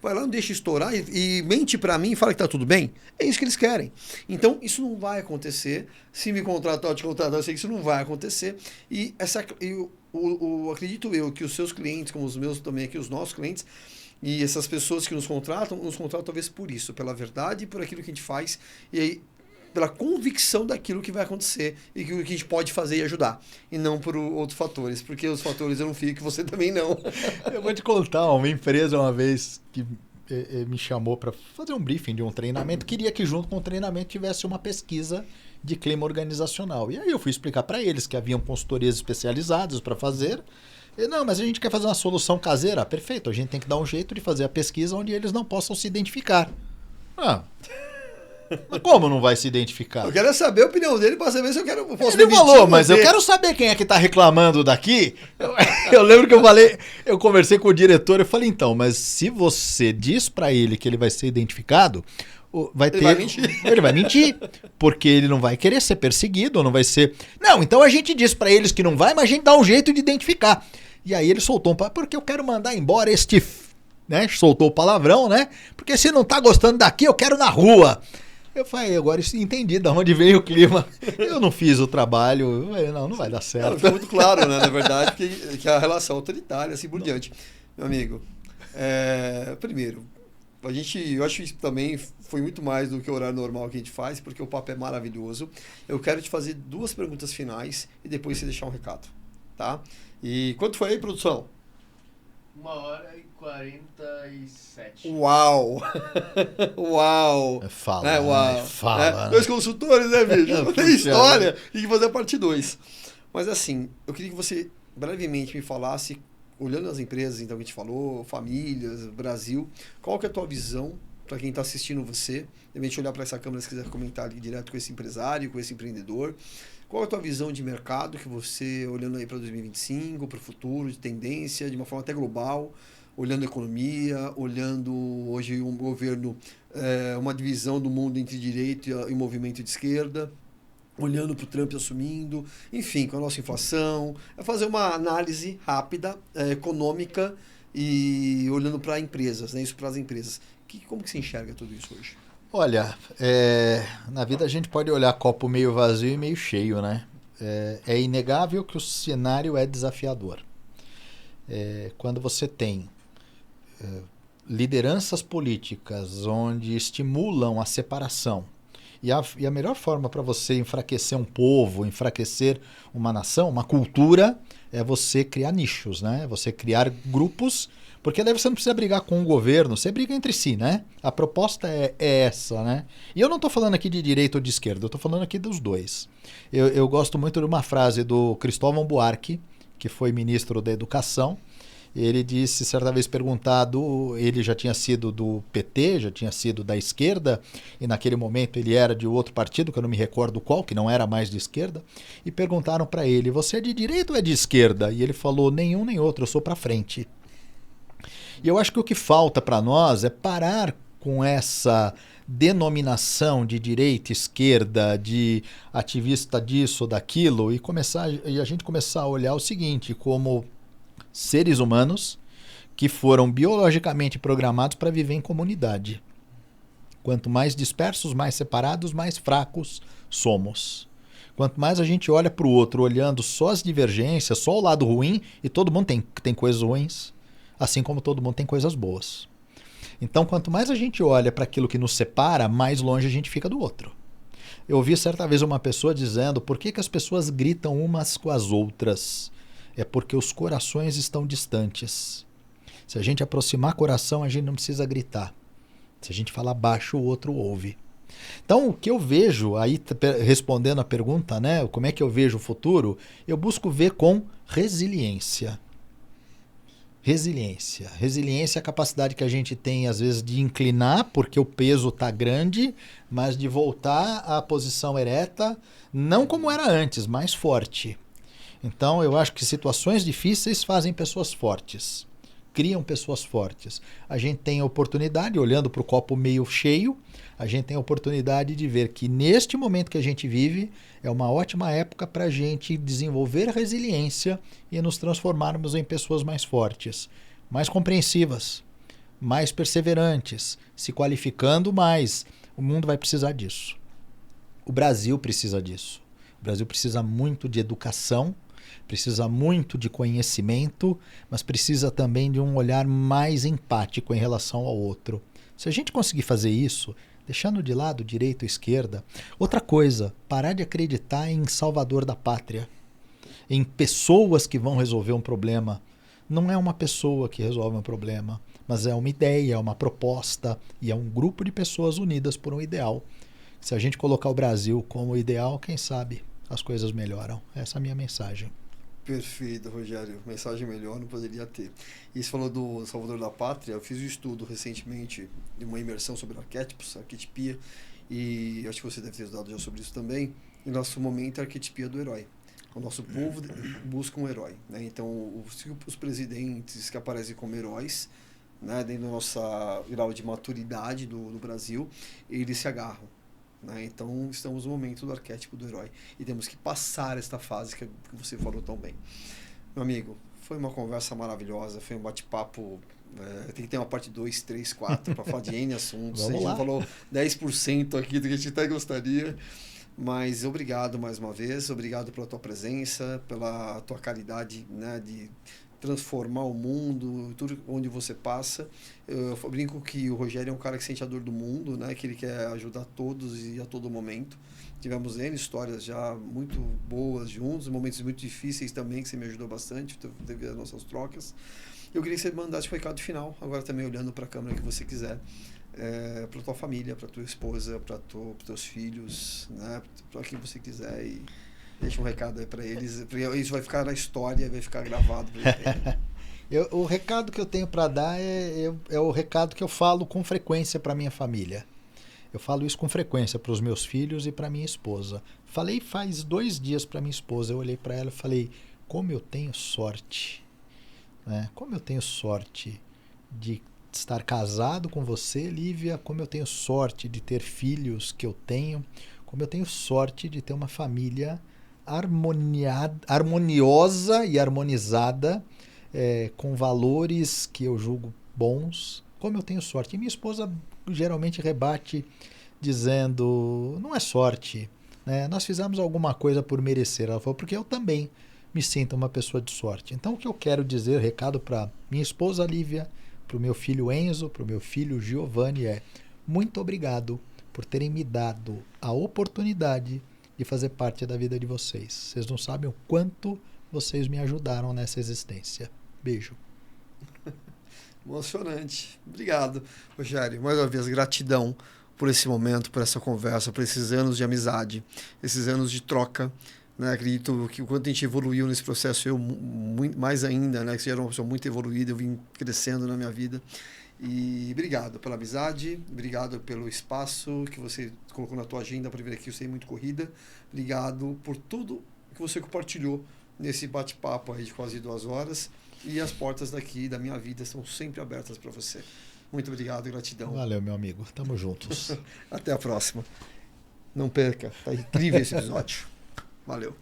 vai lá, não deixa estourar e mente para mim e fala que está tudo bem. É isso que eles querem. Então, isso não vai acontecer. Se me contratar ou te contratar, eu sei que isso não vai acontecer. E acredito eu que os seus clientes, como os meus também aqui, os nossos clientes, e essas pessoas que nos contratam talvez por isso, pela verdade e por aquilo que a gente faz, e aí pela convicção daquilo que vai acontecer e que a gente pode fazer e ajudar, e não por outros fatores, porque os fatores eu não fico e você também não. Eu vou te contar, uma empresa uma vez que me chamou para fazer um briefing de um treinamento, queria que junto com o treinamento tivesse uma pesquisa de clima organizacional. E aí eu fui explicar para eles que haviam consultorias especializadas para fazer, Não, mas a gente quer fazer uma solução caseira. Perfeito, a gente tem que dar um jeito de fazer a pesquisa onde eles não possam se identificar. Mas como não vai se identificar? Eu quero saber a opinião dele para saber se eu quero... Ele falou, mas eu quero saber quem é que está reclamando daqui. Eu lembro que eu conversei com o diretor, eu falei, então, mas se você diz para ele que ele vai ser identificado, ele vai mentir, porque ele não vai querer ser perseguido, não vai ser... Não, então a gente diz para eles que não vai, mas a gente dá um jeito de identificar. E aí ele soltou porque eu quero mandar embora este... Né? Soltou o palavrão, né? Porque se não tá gostando daqui, eu quero na rua. Eu falei, agora entendi de onde veio o clima. Eu não fiz o trabalho, não vai dar certo. Ficou muito claro, né, na verdade, que a relação autoritária, assim por diante. Meu amigo, primeiro, eu acho que isso também foi muito mais do que o horário normal que a gente faz, porque o papo é maravilhoso. Eu quero te fazer 2 perguntas finais e depois você deixar um recado, tá? E quanto foi aí, produção? 1h47. Uau! Uau! Fala, uau. Fala. Né? 2 consultores, né, bicho? Tem história. E que fazer a parte 2. Mas assim, eu queria que você brevemente me falasse, olhando as empresas então que a gente falou, famílias, Brasil, qual que é a tua visão para quem está assistindo você? De repente olhar para essa câmera se quiser comentar ali direto com esse empresário, com esse empreendedor. Qual é a tua visão de mercado que você, olhando aí para 2025, para o futuro, de tendência, de uma forma até global, olhando a economia, olhando hoje um governo, uma divisão do mundo entre direita e movimento de esquerda, olhando para o Trump assumindo, enfim, com a nossa inflação, fazer uma análise rápida, econômica e olhando para empresas, né, isso para as empresas. Como que você enxerga tudo isso hoje? Olha, na vida a gente pode olhar copo meio vazio e meio cheio, né? É inegável que o cenário é desafiador. Quando você tem lideranças políticas onde estimulam a separação, e a melhor forma para você enfraquecer um povo, enfraquecer uma nação, uma cultura, é você criar nichos, né? Você criar grupos, porque daí você não precisa brigar com o governo, você briga entre si, né? A proposta é essa, né? E eu não estou falando aqui de direita ou de esquerda, eu estou falando aqui dos dois. Eu gosto muito de uma frase do Cristóvão Buarque, que foi ministro da Educação. Ele disse, certa vez perguntado, ele já tinha sido do PT, já tinha sido da esquerda, e naquele momento ele era de outro partido, que eu não me recordo qual, que não era mais de esquerda, e perguntaram para ele, você é de direita ou é de esquerda? E ele falou, nenhum nem outro, eu sou para frente. E eu acho que o que falta para nós é parar com essa denominação de direita, esquerda, de ativista disso ou daquilo, e a gente começar a olhar o seguinte, como seres humanos que foram biologicamente programados para viver em comunidade. Quanto mais dispersos, mais separados, mais fracos somos. Quanto mais a gente olha para o outro olhando só as divergências, só o lado ruim, e todo mundo tem coisas ruins, assim como todo mundo tem coisas boas. Então, quanto mais a gente olha para aquilo que nos separa, mais longe a gente fica do outro. Eu ouvi certa vez uma pessoa dizendo, por que as pessoas gritam umas com as outras? É porque os corações estão distantes. Se a gente aproximar coração, a gente não precisa gritar. Se a gente falar baixo, o outro ouve. Então, o que eu vejo, aí respondendo a pergunta, né, como é que eu vejo o futuro, eu busco ver com resiliência. Resiliência. Resiliência é a capacidade que a gente tem, às vezes, de inclinar, porque o peso está grande, mas de voltar à posição ereta, não como era antes, mais forte. Então, eu acho que situações difíceis fazem pessoas fortes, criam pessoas fortes. A gente tem a oportunidade, olhando para o copo meio cheio, a gente tem a oportunidade de ver que neste momento que a gente vive é uma ótima época para a gente desenvolver resiliência e nos transformarmos em pessoas mais fortes, mais compreensivas, mais perseverantes, se qualificando mais. O mundo vai precisar disso. O Brasil precisa disso. O Brasil precisa muito de educação, precisa muito de conhecimento, mas precisa também de um olhar mais empático em relação ao outro. Se a gente conseguir fazer isso, deixando de lado direita ou esquerda, outra coisa, parar de acreditar em salvador da pátria, em pessoas que vão resolver um problema. Não é uma pessoa que resolve um problema, mas é uma ideia, é uma proposta e é um grupo de pessoas unidas por um ideal. Se a gente colocar o Brasil como ideal, quem sabe as coisas melhoram. Essa é a minha mensagem. Perfeito, Rogério. Mensagem melhor não poderia ter. E você falou do Salvador da Pátria. Eu fiz um estudo recentemente de uma imersão sobre arquétipos, arquetipia, e acho que você deve ter estudado já sobre isso também. E nosso momento é a arquetipia do herói. O nosso povo busca um herói, né? Então, os presidentes que aparecem como heróis, né, dentro do nosso grau de maturidade do Brasil, eles se agarram. Né? Então, estamos no momento do arquétipo do herói. E temos que passar esta fase que você falou tão bem. Meu amigo, foi uma conversa maravilhosa, foi um bate-papo. Tem que ter uma parte 2, 3, 4 para falar de N assuntos. A gente não falou 10% aqui do que a gente até gostaria. Mas obrigado mais uma vez, obrigado pela tua presença, pela tua caridade, né, de transformar o mundo, tudo onde você passa. Eu brinco que o Rogério é um cara que sente a dor do mundo, né, que ele quer ajudar todos e a todo momento. Tivemos N histórias já muito boas juntos, momentos muito difíceis também, que você me ajudou bastante, devido às nossas trocas. Eu queria que você mandasse o recado final, agora também olhando para a câmera que você quiser, para tua família, para tua esposa, para teus filhos, né, para quem você quiser, e deixa um recado aí para eles. Isso vai ficar na história, vai ficar gravado. O recado que eu tenho para dar é o recado que eu falo com frequência para minha família. Eu falo isso com frequência para os meus filhos e para minha esposa. Falei faz 2 dias para minha esposa, eu olhei para ela e falei, como eu tenho sorte, né? Como eu tenho sorte de estar casado com você, Lívia, como eu tenho sorte de ter filhos que eu tenho, como eu tenho sorte de ter uma família harmoniosa e harmonizada, com valores que eu julgo bons, como eu tenho sorte. E minha esposa geralmente rebate dizendo, não é sorte, né? Nós fizemos alguma coisa por merecer. Ela falou, porque eu também me sinto uma pessoa de sorte. Então o que eu quero dizer, recado para minha esposa Lívia, para o meu filho Enzo, para o meu filho Giovanni muito obrigado por terem me dado a oportunidade de fazer parte da vida de vocês. Vocês não sabem o quanto vocês me ajudaram nessa existência. Beijo. Emocionante. Obrigado, Rogério. Mais uma vez, gratidão por esse momento, por essa conversa, por esses anos de amizade, esses anos de troca. Né? Acredito que o quanto a gente evoluiu nesse processo, eu mais ainda, né? Que você era uma pessoa muito evoluída, eu vim crescendo na minha vida. E obrigado pela amizade, obrigado pelo espaço que você colocou na tua agenda para vir aqui, eu sei, muito corrida. Obrigado por tudo que você compartilhou nesse bate-papo aí de quase 2 horas. E as portas daqui da minha vida estão sempre abertas para você. Muito obrigado, gratidão. Valeu, meu amigo. Tamo juntos. Até a próxima. Não perca, tá incrível esse episódio. Valeu.